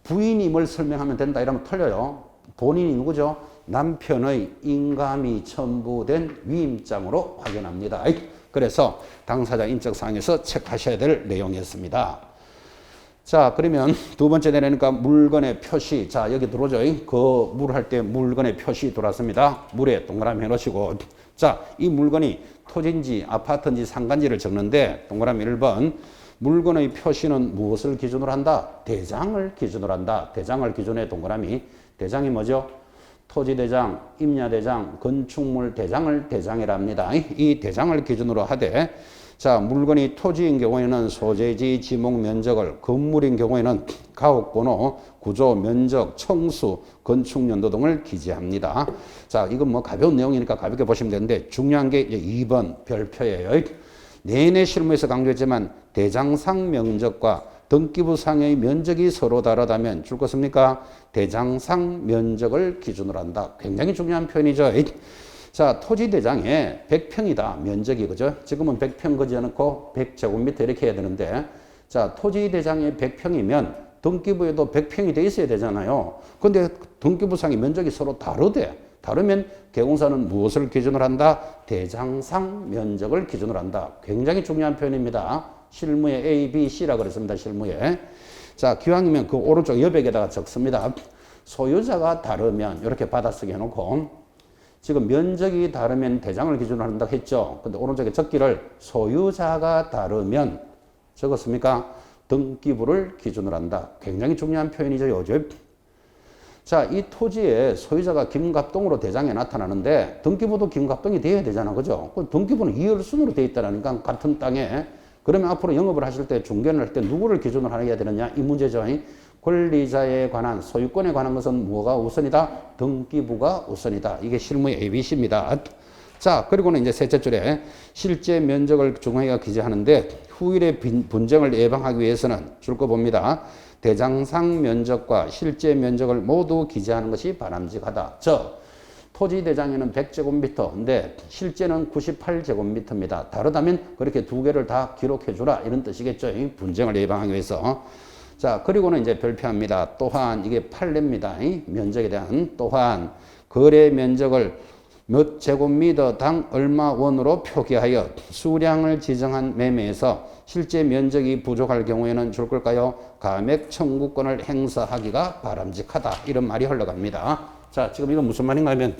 부인임을 설명하면 된다 이러면 틀려요. 본인이 누구죠? 남편의 인감이 첨부된 위임장으로 확인합니다. 그래서 당사자 인적사항에서 체크하셔야 될 내용이었습니다. 자, 그러면 두 번째 내려니까 물건의 표시. 자, 여기 들어오죠. 그 물 할 때 물건의 표시 들어왔습니다. 물에 동그라미 해놓으시고. 자, 이 물건이 토지인지 아파트인지 상가인지를 적는데 동그라미 1번. 물건의 표시는 무엇을 기준으로 한다? 대장을 기준으로 한다. 대장을 기준에 동그라미. 대장이 뭐죠? 토지대장, 임야대장, 건축물 대장을 대장이라 합니다. 이 대장을 기준으로 하되 자, 물건이 토지인 경우에는 소재지, 지목 면적을, 건물인 경우에는 가옥번호, 구조, 면적, 청수, 건축연도 등을 기재합니다. 자, 이건 뭐 가벼운 내용이니까 가볍게 보시면 되는데 중요한 게 2번 별표예요. 내내 실무에서 강조했지만 대장상 면적과 등기부상의 면적이 서로 다르다면 줄 것입니까? 대장상 면적을 기준으로 한다. 굉장히 중요한 표현이죠. 자, 토지대장에 100평이다. 면적이, 그죠? 지금은 100평 거지 않고 100제곱미터 이렇게 해야 되는데, 자, 토지대장에 100평이면 등기부에도 100평이 돼 있어야 되잖아요. 근데 등기부상의 면적이 서로 다르대. 다르면 개공사는 무엇을 기준으로 한다? 대장상 면적을 기준으로 한다. 굉장히 중요한 표현입니다. 실무에 A, B, C라고 그랬습니다. 실무에. 자, 기왕이면 그 오른쪽 여백에다가 적습니다. 소유자가 다르면 이렇게 받아쓰기 해놓고 지금 면적이 다르면 대장을 기준으로 한다고 했죠. 근데 오른쪽에 적기를 소유자가 다르면 적었습니까? 등기부를 기준으로 한다. 굉장히 중요한 표현이죠. 요즘. 자, 이 토지에 소유자가 김갑동으로 대장에 나타나는데 등기부도 김갑동이 되어야 되잖아. 그죠? 등기부는 2열순으로 되어 있다니까 같은 땅에. 그러면 앞으로 영업을 하실 때 중개를 할 때 누구를 기준으로 해야 되느냐? 이 문제죠. 권리자에 관한 소유권에 관한 것은 뭐가 우선이다? 등기부가 우선이다. 이게 실무의 ABC입니다. 자, 그리고는 이제 셋째 줄에 실제 면적을 중앙회가 기재하는데 후일의 분쟁을 예방하기 위해서는 줄 거 봅니다. 대장상 면적과 실제 면적을 모두 기재하는 것이 바람직하다. 즉 토지 대장에는 100제곱미터인데 실제는 98제곱미터입니다. 다르다면 그렇게 두 개를 다 기록해 주라 이런 뜻이겠죠. 분쟁을 예방하기 위해서. 자, 그리고는 이제 별표합니다. 또한 이게 판례입니다. 면적에 대한 또한 거래 면적을 몇 제곱미터당 얼마 원으로 표기하여 수량을 지정한 매매에서 실제 면적이 부족할 경우에는 줄 걸까요? 감액 청구권을 행사하기가 바람직하다. 이런 말이 흘러갑니다. 자, 지금 이건 무슨 말인가 하면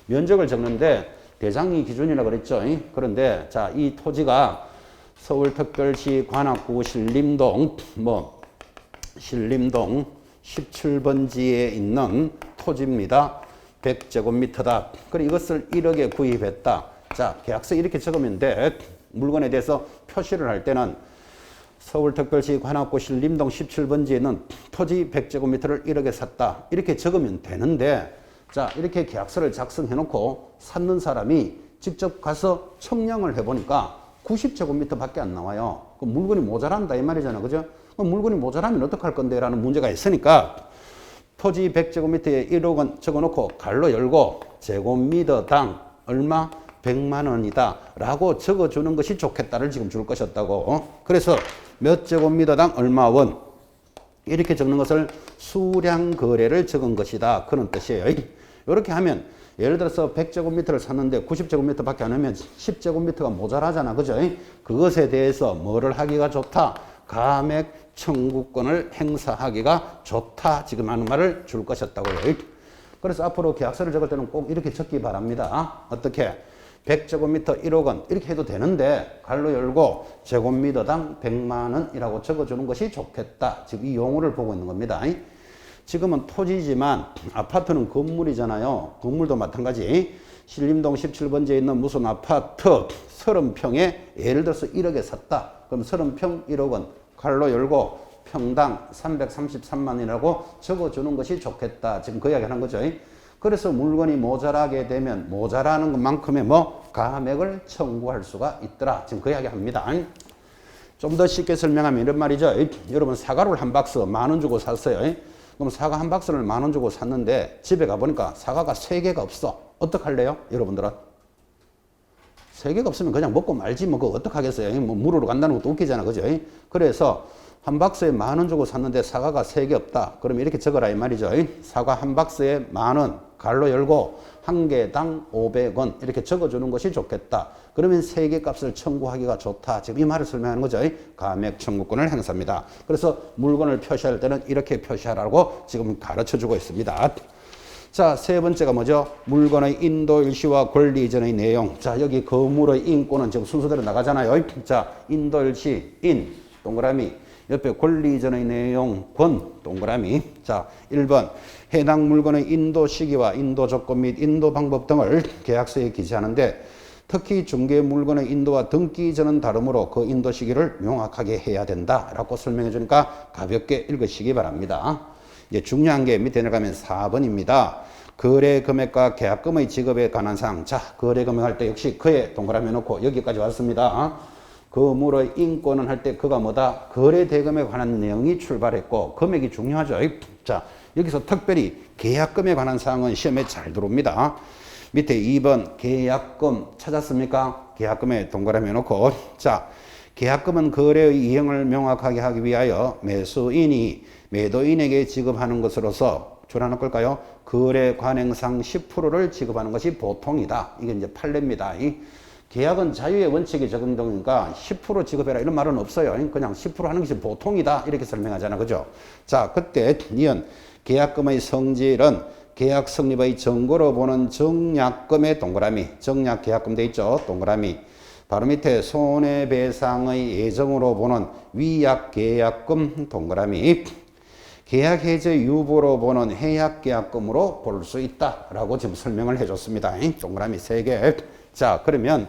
면적을 적는데 대장이 기준이라 그랬죠. 그런데 자, 이 토지가 서울특별시 관악구 신림동 신림동 17번지에 있는 토지입니다. 100제곱미터다. 그리고 이것을 1억에 구입했다. 자, 계약서 이렇게 적으면 돼. 물건에 대해서 표시를 할 때는 서울특별시 관악구 신림동 17번지에 있는 토지 100제곱미터를 1억에 샀다. 이렇게 적으면 되는데, 자, 이렇게 계약서를 작성해 놓고 샀는 사람이 직접 가서 청량을 해보니까 90제곱미터 밖에 안 나와요. 그 물건이 모자란다 이 말이잖아. 그죠? 그럼 물건이 모자라면 어떡할 건데? 라는 문제가 있으니까 토지 100제곱미터에 1억 원 적어놓고 갈로 열고 제곱미터당 얼마? 100만 원이다 라고 적어주는 것이 좋겠다를 지금 줄 것이었다고. 그래서 몇 제곱미터당 얼마 원 이렇게 적는 것을 수량 거래를 적은 것이다 그런 뜻이에요. 이렇게 하면 예를 들어서 100제곱미터를 샀는데 90제곱미터 밖에 안 하면 10제곱미터가 모자라잖아. 그죠? 그것에 대해서 뭐를 하기가 좋다? 감액 청구권을 행사하기가 좋다. 지금 하는 말을 줄 것이었다고요. 그래서 앞으로 계약서를 적을 때는 꼭 이렇게 적기 바랍니다. 어떻게? 100제곱미터 1억 원 이렇게 해도 되는데 갈로 열고 제곱미터당 100만 원이라고 적어주는 것이 좋겠다. 지금 이 용어를 보고 있는 겁니다. 지금은 토지지만 아파트는 건물이잖아요. 건물도 마찬가지. 신림동 17번지에 있는 무슨 아파트 30평에 예를 들어서 1억에 샀다. 그럼 30평 1억 원 갈로 열고 평당 333만 원이라고 적어주는 것이 좋겠다. 지금 그 이야기 하는 거죠. 그래서 물건이 모자라게 되면 모자라는 것만큼의 감액을 청구할 수가 있더라. 지금 그 이야기 합니다. 좀 더 쉽게 설명하면 이런 말이죠. 여러분 사과를 한 박스 10,000원 주고 샀어요. 그럼 사과 한 박스를 10,000원 주고 샀는데 집에 가보니까 사과가 3개가 없어. 어떡할래요? 여러분들은? 3개가 없으면 그냥 먹고 말지 그거 어떡하겠어요? 물으러 간다는 것도 웃기잖아. 그죠? 그래서 한 박스에 10,000원 주고 샀는데 사과가 3개 없다. 그러면 이렇게 적어라 이 말이죠. 사과 한 박스에 10,000원 갈로 열고 한 개당 500원 이렇게 적어주는 것이 좋겠다. 그러면 3개 값을 청구하기가 좋다. 지금 이 말을 설명하는 거죠. 감액 청구권을 행사합니다. 그래서 물건을 표시할 때는 이렇게 표시하라고 지금 가르쳐주고 있습니다. 자, 세 번째가 뭐죠? 물건의 인도 일시와 권리 이전의 내용. 자, 여기 거물의 인권은 지금 순서대로 나가잖아요. 자, 인도 일시 인 동그라미 옆에 권리 이전의 내용 권 동그라미. 자, 1번 해당 물건의 인도 시기와 인도 조건 및 인도 방법 등을 계약서에 기재하는데 특히 중개 물건의 인도와 등기 이전은 다르므로 그 인도 시기를 명확하게 해야 된다 라고 설명해 주니까 가볍게 읽으시기 바랍니다. 이제 중요한 게 밑에 내려가면 4번입니다. 거래 금액과 계약금의 지급에 관한 사항. 자, 거래 금액 할 때 역시 그에 동그라미 놓고 여기까지 왔습니다. 거물의 인권은 할 때 그가 뭐다? 거래 대금에 관한 내용이 출발했고 금액이 중요하죠. 자, 여기서 특별히 계약금에 관한 사항은 시험에 잘 들어옵니다. 밑에 2번 계약금 찾았습니까? 계약금에 동그라미 놓고 자, 계약금은 거래의 이행을 명확하게 하기 위하여 매수인이 매도인에게 지급하는 것으로서 줄여놓을 걸까요? 거래 관행상 10%를 지급하는 것이 보통이다. 이게 이제 판례입니다. 계약은 자유의 원칙이 적용되니까 10% 지급해라 이런 말은 없어요. 그냥 10% 하는 것이 보통이다 이렇게 설명하잖아. 그죠? 자, 그때 이은 계약금의 성질은 계약 성립의 증거로 보는 정약금의 동그라미. 정약 계약금 돼 있죠? 동그라미. 바로 밑에 손해배상의 예정으로 보는 위약 계약금 동그라미. 계약 해제 유보로 보는 해약 계약금으로 볼 수 있다라고 지금 설명을 해줬습니다. 동그라미 3개. 자, 그러면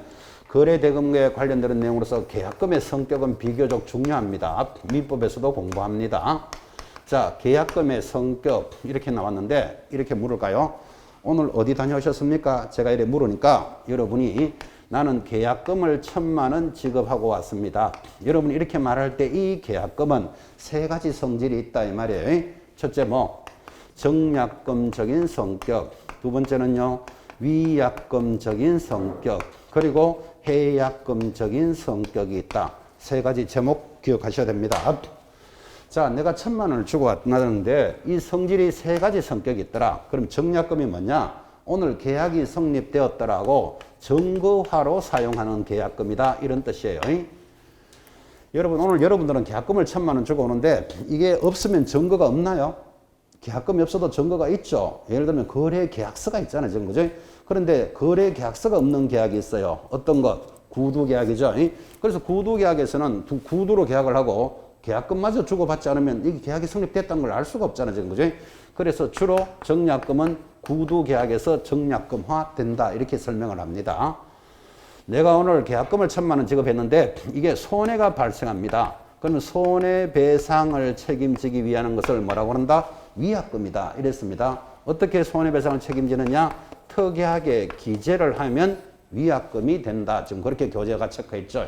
거래 대금에 관련되는 내용으로서 계약금의 성격은 비교적 중요합니다. 민법에서도 공부합니다. 자, 계약금의 성격 이렇게 나왔는데 이렇게 물을까요? 오늘 어디 다녀오셨습니까? 제가 이렇게 물으니까 여러분이 나는 계약금을 1,000만 원 지급하고 왔습니다. 여러분이 이렇게 말할 때 이 계약금은 3가지 성질이 있다 이 말이에요. 첫째 정약금적인 성격. 두 번째는요. 위약금적인 성격, 그리고 해약금적인 성격이 있다. 세 가지 제목 기억하셔야 됩니다. 자, 내가 1,000만 원을 주고 왔는데 이 성질이 세 가지 성격이 있더라. 그럼 정약금이 뭐냐? 오늘 계약이 성립되었더라고 증거화로 사용하는 계약금이다. 이런 뜻이에요. 여러분, 오늘 여러분들은 계약금을 1,000만 원 주고 오는데 이게 없으면 증거가 없나요? 계약금이 없어도 증거가 있죠. 예를 들면 거래 계약서가 있잖아요. 지금 그죠? 그런데 거래 계약서가 없는 계약이 있어요. 어떤 것? 구두 계약이죠. 그래서 구두 계약에서는 구두로 계약을 하고 계약금마저 주고받지 않으면 이 계약이 성립됐다는 걸 알 수가 없잖아요. 지금 그죠? 그래서 주로 정약금은 구두 계약에서 정약금화 된다. 이렇게 설명을 합니다. 내가 오늘 계약금을 1,000만 원 지급했는데 이게 손해가 발생합니다. 그러면 손해배상을 책임지기 위한 것을 뭐라고 한다? 위약금이다. 이랬습니다. 어떻게 손해배상을 책임지느냐? 특이하게 기재를 하면 위약금이 된다. 지금 그렇게 교재가 체크했죠.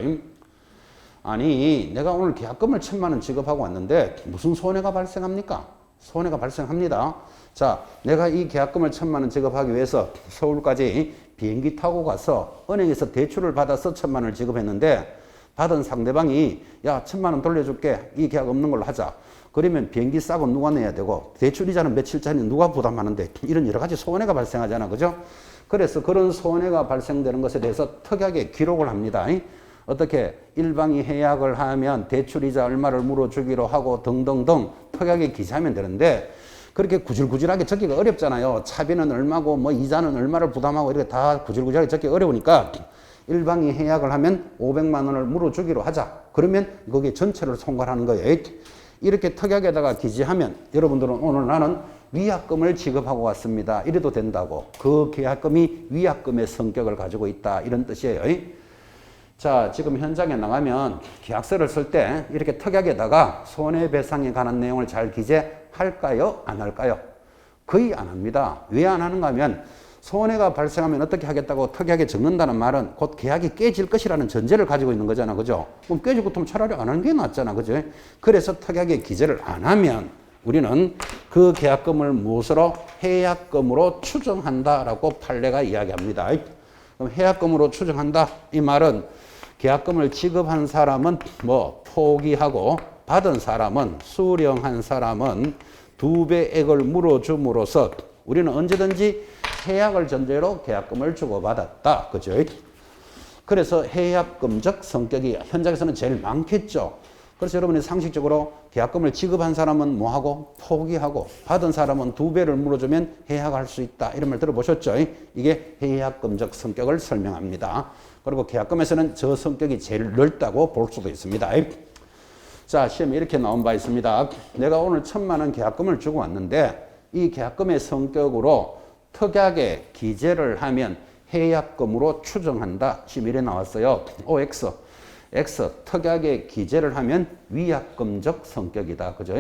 아니, 내가 오늘 계약금을 1,000만 원 지급하고 왔는데 무슨 손해가 발생합니까? 손해가 발생합니다. 자, 내가 이 계약금을 1,000만 원 지급하기 위해서 서울까지 비행기 타고 가서 은행에서 대출을 받아서 1,000만 원을 지급했는데 받은 상대방이 야, 1,000만 원 돌려줄게. 이 계약 없는 걸로 하자. 그러면 비행기 싸고 누가 내야 되고 대출 이자는 며칠짜리 누가 부담하는데 이런 여러 가지 손해가 발생하잖아. 그죠? 그래서 그런 손해가 발생되는 것에 대해서 특이하게 기록을 합니다. 어떻게 일방이 해약을 하면 대출이자 얼마를 물어주기로 하고 등등등 특이하게 기재하면 되는데 그렇게 구질구질하게 적기가 어렵잖아요. 차비는 얼마고 뭐 이자는 얼마를 부담하고 이렇게 다 구질구질하게 적기 어려우니까 일방이 해약을 하면 500만 원을 물어주기로 하자. 그러면 거기에 전체를 총괄하는 거예요. 이렇게 특이하게다가 기재하면 여러분들은 오늘 나는 위약금을 지급하고 왔습니다. 이래도 된다고. 그 계약금이 위약금의 성격을 가지고 있다. 이런 뜻이에요. 자, 지금 현장에 나가면 계약서를 쓸 때 이렇게 특약에다가 손해배상에 관한 내용을 잘 기재할까요? 안 할까요? 거의 안 합니다. 왜 안 하는가 하면 손해가 발생하면 어떻게 하겠다고 특약에 적는다는 말은 곧 계약이 깨질 것이라는 전제를 가지고 있는 거잖아. 그죠? 그럼 깨질 것같으면 차라리 안 하는 게 낫잖아. 그죠? 그래서 특약에 기재를 안 하면 우리는 그 계약금을 무엇으로? 해약금으로 추정한다라고 판례가 이야기합니다. 그럼 해약금으로 추정한다. 이 말은 계약금을 지급한 사람은 뭐 포기하고 받은 사람은 수령한 사람은 2배액을 물어줌으로써 우리는 언제든지 해약을 전제로 계약금을 주고받았다. 그죠? 그래서 해약금적 성격이 현장에서는 제일 많겠죠. 그래서 여러분이 상식적으로 계약금을 지급한 사람은 뭐하고? 포기하고 받은 사람은 2배를 물어주면 해약할 수 있다. 이런 말 들어보셨죠? 이게 해약금적 성격을 설명합니다. 그리고 계약금에서는 저 성격이 제일 넓다고 볼 수도 있습니다. 자, 시험에 이렇게 나온 바 있습니다. 내가 오늘 1,000만 원 계약금을 주고 왔는데 이 계약금의 성격으로 특약에 기재를 하면 해약금으로 추정한다. 시험에 이래 나왔어요. OX. X, 특약에 기재를 하면 위약금적 성격이다. 그죠?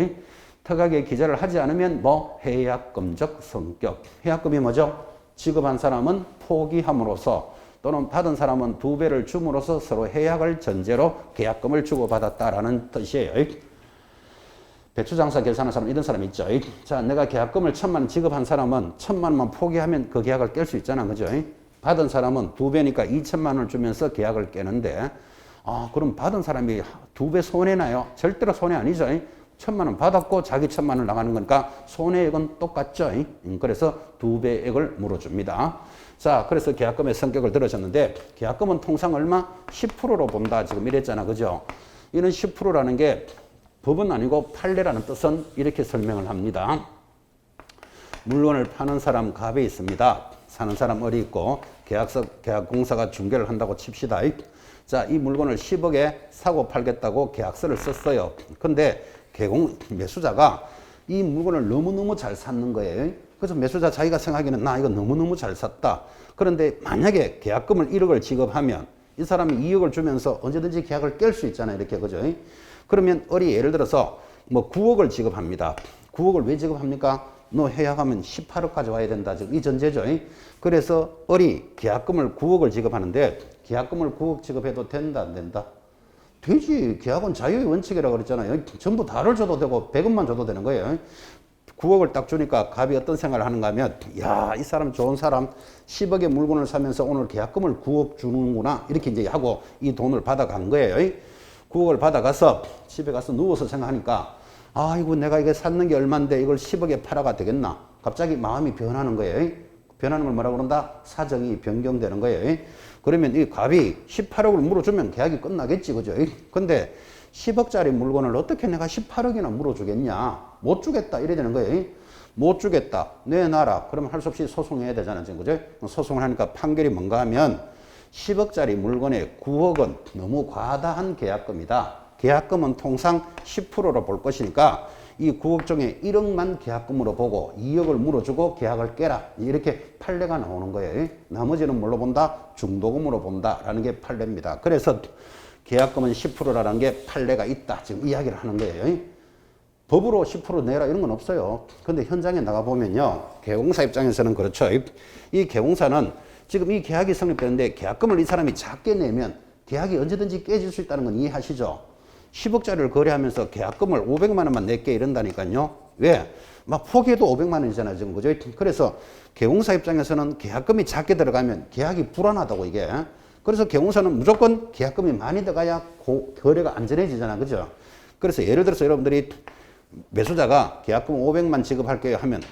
특약에 기재를 하지 않으면 뭐 해약금적 성격. 해약금이 뭐죠? 지급한 사람은 포기함으로써 또는 받은 사람은 2배를 줌으로써 서로 해약을 전제로 계약금을 주고받았다라는 뜻이에요. 배추장사 결산하는 사람 이런 사람 있죠. 자, 내가 계약금을 1,000만 원 지급한 사람은 1,000만 원만 포기하면 그 계약을 깰 수 있잖아. 그죠? 받은 사람은 2배니까 2,000만 원을 주면서 계약을 깨는데 그럼 받은 사람이 2배 손해나요? 절대로 손해 아니죠. 1,000만 원 받았고 자기 1,000만 원 나가는 거니까 손해액은 똑같죠. 그래서 2배액을 물어줍니다. 자, 그래서 계약금의 성격을 들으셨는데 계약금은 통상 얼마? 10%로 본다. 지금 이랬잖아. 그죠? 이는 10%라는 게 법은 아니고 판례라는 뜻은 이렇게 설명을 합니다. 물건을 파는 사람 갑에 있습니다. 사는 사람 을이 있고 계약공사가 중개를 한다고 칩시다. 자, 이 물건을 10억에 사고 팔겠다고 계약서를 썼어요. 근데 매수자가 이 물건을 너무너무 잘 샀는 거예요. 그래서 매수자 자기가 생각하기에는 나 이거 너무너무 잘 샀다. 그런데 만약에 계약금을 1억을 지급하면 이 사람이 2억을 주면서 언제든지 계약을 깰 수 있잖아요. 이렇게. 그죠? 그러면 을이 예를 들어서 뭐 9억을 지급합니다. 9억을 왜 지급합니까? 너 해약하면 18억 가져와야 된다. 지금 이 전제죠. 그래서 을이 계약금을 9억을 지급하는데 계약금을 9억 지급해도 된다, 안 된다? 되지. 계약은 자유의 원칙이라고 그랬잖아요. 전부 다를 줘도 되고 100원만 줘도 되는 거예요. 9억을 딱 주니까 갑이 어떤 생각을 하는가 하면, 야, 이 사람 좋은 사람 10억의 물건을 사면서 오늘 계약금을 9억 주는구나. 이렇게 이제 하고 이 돈을 받아간 거예요. 9억을 받아가서 집에 가서 누워서 생각하니까, 아이고, 내가 이게 샀는 게 얼만데 이걸 10억에 팔아가 되겠나. 갑자기 마음이 변하는 거예요. 변하는 걸 뭐라고 그런다? 사정이 변경되는 거예요. 그러면 이 갑이 18억을 물어주면 계약이 끝나겠지, 그죠? 근데 10억짜리 물건을 어떻게 내가 18억이나 물어주겠냐? 못 주겠다, 이래 되는 거예요. 못 주겠다, 내놔라. 그러면 할 수 없이 소송해야 되잖아요, 그죠? 소송을 하니까 판결이 뭔가 하면 10억짜리 물건에 9억은 너무 과다한 계약금이다. 계약금은 통상 10%로 볼 것이니까 이 9억 중에 1억만 계약금으로 보고 2억을 물어주고 계약을 깨라. 이렇게 판례가 나오는 거예요. 나머지는 뭘로 본다? 중도금으로 본다라는 게 판례입니다. 그래서 계약금은 10%라는 게 판례가 있다. 지금 이야기를 하는 거예요. 법으로 10% 내라 이런 건 없어요. 근데 현장에 나가보면요. 계약공사 입장에서는 그렇죠. 이 계약공사는 지금 이 계약이 성립되는데 계약금을 이 사람이 작게 내면 계약이 언제든지 깨질 수 있다는 건 이해하시죠? 10억짜리를 거래하면서 계약금을 500만 원만 낼게 이런다니까요. 왜? 막 포기해도 500만 원이잖아요, 지금. 그죠? 그래서 계약공사 입장에서는 계약금이 작게 들어가면 계약이 불안하다고 이게. 그래서 계약공사는 무조건 계약금이 많이 들어가야 거래가 안전해지잖아, 그죠? 그래서 예를 들어서 여러분들이 매수자가 계약금 500만 지급할게요 하면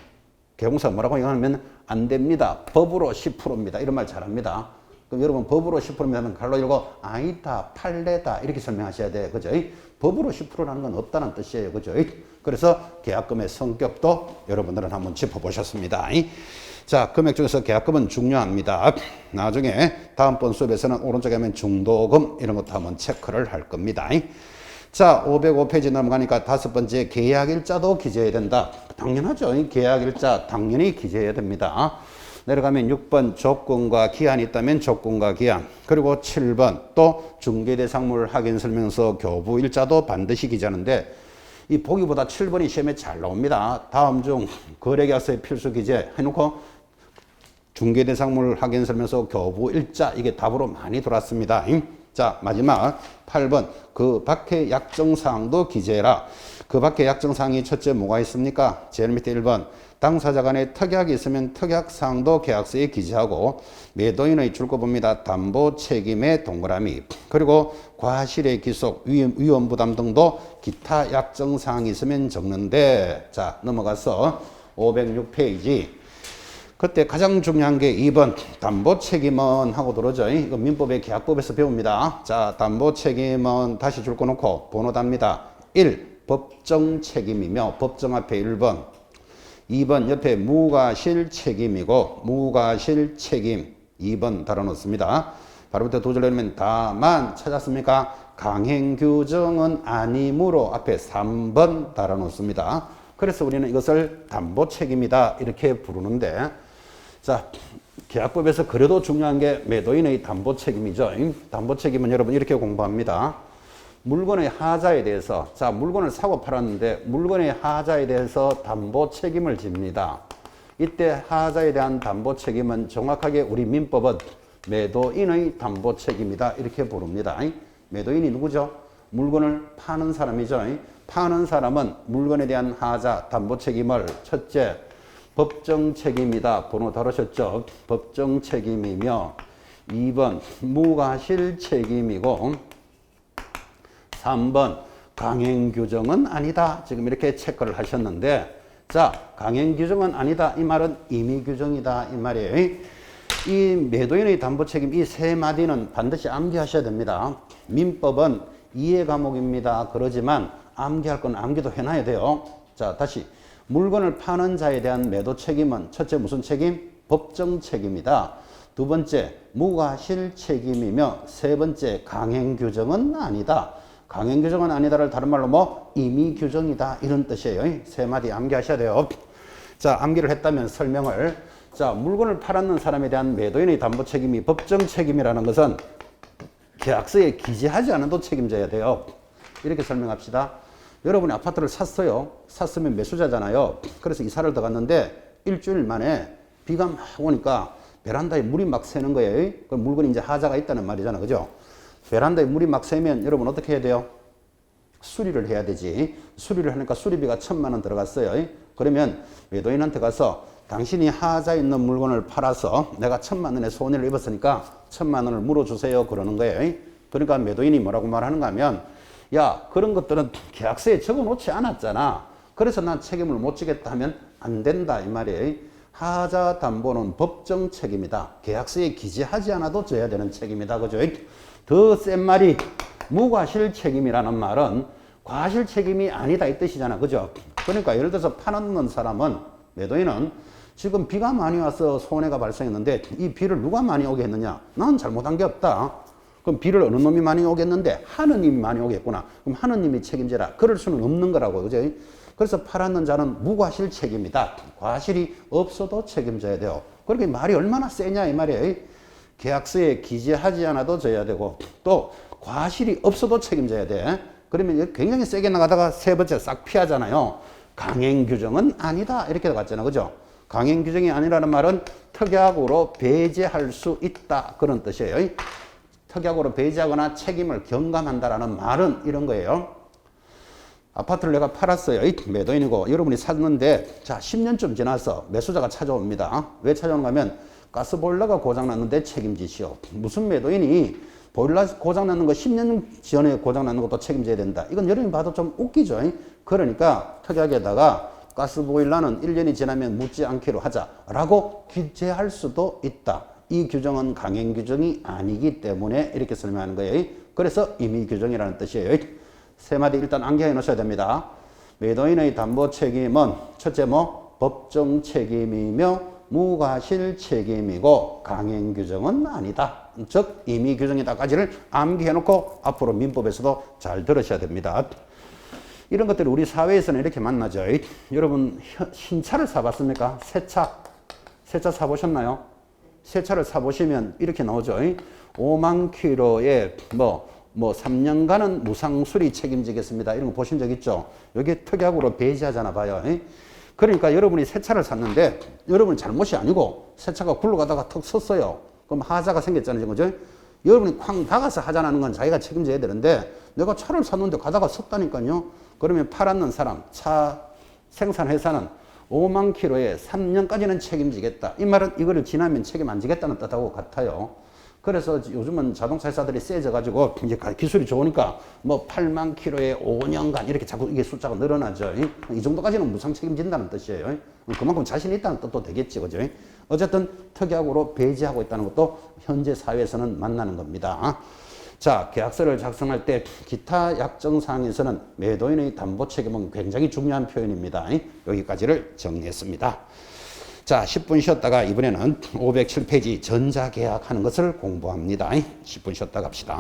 계약공사가 뭐라고 얘기하면 안 됩니다. 법으로 10%입니다. 이런 말 잘합니다. 그럼 여러분 법으로 10%면 갈로 열고 아니다, 판례다 이렇게 설명하셔야 돼요. 그죠? 법으로 10%라는 건 없다는 뜻이에요. 그죠? 그래서 계약금의 성격도 여러분들은 한번 짚어보셨습니다. 자, 금액 중에서 계약금은 중요합니다. 나중에 다음번 수업에서는 오른쪽에 하면 중도금 이런 것도 한번 체크를 할 겁니다. 자, 505페이지 넘어가니까 다섯 번째 계약일자도 기재해야 된다. 당연하죠. 계약일자 당연히 기재해야 됩니다. 내려가면 6번 조건과 기한이 있다면 조건과 기한, 그리고 7번 또 중개대상물 확인설명서 교부일자도 반드시 기재하는데 이 보기보다 7번이 시험에 잘 나옵니다. 다음 중 거래계약서의 필수 기재 해놓고 중개대상물 확인설명서 교부일자 이게 답으로 많이 돌았습니다. 자, 마지막 8번 그 밖의 약정사항도 기재해라. 그 밖의 약정사항이 첫째 뭐가 있습니까? 제일 밑에 1번 당사자 간에 특약이 있으면 특약사항도 계약서에 기재하고 매도인의 줄거봅니다. 담보 책임의 동그라미, 그리고 과실의 기속, 위험부담 등도 기타 약정사항이 있으면 적는데, 자 넘어가서 506페이지 그때 가장 중요한 게 2번 담보 책임은 하고 들어오죠. 이거 민법의 계약법에서 배웁니다. 자, 담보 책임은 다시 줄 거 놓고 번호 답니다. 1. 법정 책임이며 법정 앞에 1번, 2번 옆에 무과실 책임이고 무과실 책임 2번 달아놓습니다. 바로부터 두 줄 내리면 다만 찾았습니까? 강행규정은 아니므로 앞에 3번 달아놓습니다. 그래서 우리는 이것을 담보 책임이다 이렇게 부르는데, 자, 계약법에서 그래도 중요한 게 매도인의 담보 책임이죠. 담보 책임은 여러분 이렇게 공부합니다. 물건의 하자에 대해서, 자, 물건을 사고 팔았는데 물건의 하자에 대해서 담보 책임을 집니다. 이때 하자에 대한 담보 책임은 정확하게 우리 민법은 매도인의 담보 책임이다 이렇게 부릅니다. 매도인이 누구죠? 물건을 파는 사람이죠. 파는 사람은 물건에 대한 하자 담보 책임을 첫째 법정 책임이다. 번호 다루셨죠? 법정 책임이며 2번 무과실 책임이고 3번 강행규정은 아니다. 지금 이렇게 체크를 하셨는데, 자, 강행규정은 아니다. 이 말은 임의규정이다. 이 말이에요. 이 매도인의 담보책임 이 세 마디는 반드시 암기하셔야 됩니다. 민법은 이해 과목입니다. 그러지만 암기할 건 암기도 해놔야 돼요. 자, 다시 물건을 파는 자에 대한 매도 책임은 첫째 무슨 책임? 법정 책임이다. 두 번째 무과실 책임이며 세 번째 강행규정은 아니다. 강행규정은 아니다를 다른 말로 뭐 임의규정이다 이런 뜻이에요. 세 마디 암기하셔야 돼요. 자, 암기를 했다면 설명을, 자, 물건을 팔았는 사람에 대한 매도인의 담보 책임이 법정 책임이라는 것은 계약서에 기재하지 않아도 책임져야 돼요. 이렇게 설명합시다. 여러분이 아파트를 샀어요. 샀으면 매수자잖아요. 그래서 이사를 들어갔는데 일주일 만에 비가 막 오니까 베란다에 물이 막 새는 거예요. 그럼 물건이 이제 하자가 있다는 말이잖아, 그죠? 베란다에 물이 막 새면 여러분 어떻게 해야 돼요? 수리를 해야 되지. 수리를 하니까 수리비가 1,000만 원 들어갔어요. 그러면 매도인한테 가서 당신이 하자 있는 물건을 팔아서 내가 1,000만 원의 손해를 입었으니까 1,000만 원을 물어주세요. 그러는 거예요. 그러니까 매도인이 뭐라고 말하는가 하면, 야, 그런 것들은 계약서에 적어 놓지 않았잖아. 그래서 난 책임을 못 지겠다 하면 안 된다 이 말이에요. 하자 담보는 법정 책임이다. 계약서에 기재하지 않아도 져야 되는 책임이다. 그죠? 더 센 말이 무과실 책임이라는 말은 과실 책임이 아니다 이 뜻이잖아. 그죠? 그러니까 예를 들어서 파는 사람은, 매도인은 지금 비가 많이 와서 손해가 발생했는데 이 비를 누가 많이 오게 했느냐? 난 잘못한 게 없다. 그럼 비를 어느 놈이 많이 오겠는데 하느님이 많이 오겠구나. 그럼 하느님이 책임져라. 그럴 수는 없는 거라고. 그죠? 그래서 팔았는 자는 무과실 책임이다. 과실이 없어도 책임져야 돼요. 그렇게 말이 얼마나 세냐 이 말이에요. 계약서에 기재하지 않아도 져야 되고 또 과실이 없어도 책임져야 돼. 그러면 굉장히 세게 나가다가 세 번째 싹 피하잖아요. 강행 규정은 아니다 이렇게 갔잖아. 그죠? 강행 규정이 아니라는 말은 특약으로 배제할 수 있다 그런 뜻이에요. 특약으로 배제하거나 책임을 경감한다라는 말은 이런 거예요. 아파트를 내가 팔았어요. 매도인이고 여러분이 샀는데 자 10년쯤 지나서 매수자가 찾아옵니다. 왜 찾아오는가 하면 가스보일러가 고장났는데 책임지시오. 무슨 매도인이 보일러 고장났는 거 10년 전에 고장났는 것도 책임져야 된다. 이건 여러분이 봐도 좀 웃기죠. 그러니까 특약에다가 가스보일러는 1년이 지나면 묻지 않기로 하자라고 기재할 수도 있다. 이 규정은 강행 규정이 아니기 때문에 이렇게 설명하는 거예요. 그래서 임의 규정이라는 뜻이에요. 세 마디 일단 암기해 놓으셔야 됩니다. 매도인의 담보 책임은 첫째 법정 책임이며 무과실 책임이고 강행 규정은 아니다. 즉 임의 규정이다까지를 암기해 놓고 앞으로 민법에서도 잘 들으셔야 됩니다. 이런 것들이 우리 사회에서는 이렇게 만나죠. 여러분 신차를 사봤습니까? 새차 사보셨나요? 새 차를 사보시면 이렇게 나오죠. 5만 킬로에 3년간은 무상수리 책임지겠습니다. 이런 거 보신 적 있죠? 여기에 특약으로 배제하잖아 봐요. 그러니까 여러분이 새 차를 샀는데 여러분 잘못이 아니고 새 차가 굴러가다가 턱 섰어요. 그럼 하자가 생겼잖아요. 그죠? 여러분이 쾅 박아서 하자라는 건 자기가 책임져야 되는데 내가 차를 샀는데 가다가 섰다니까요. 그러면 팔았는 사람, 차 생산회사는 5만 킬로에 3년까지는 책임지겠다. 이 말은 이거를 지나면 책임 안 지겠다는 뜻하고 같아요. 그래서 요즘은 자동차 회사들이 세져가지고 이제 기술이 좋으니까 8만 킬로에 5년간 이렇게 자꾸 이게 숫자가 늘어나죠. 이 정도까지는 무상 책임진다는 뜻이에요. 그만큼 자신 있다는 뜻도 되겠지. 그죠? 어쨌든 특약으로 배제하고 있다는 것도 현재 사회에서는 만나는 겁니다. 자, 계약서를 작성할 때 기타 약정사항에서는 매도인의 담보 책임은 굉장히 중요한 표현입니다. 여기까지를 정리했습니다. 자, 10분 쉬었다가 이번에는 507페이지 전자계약하는 것을 공부합니다. 10분 쉬었다 갑시다.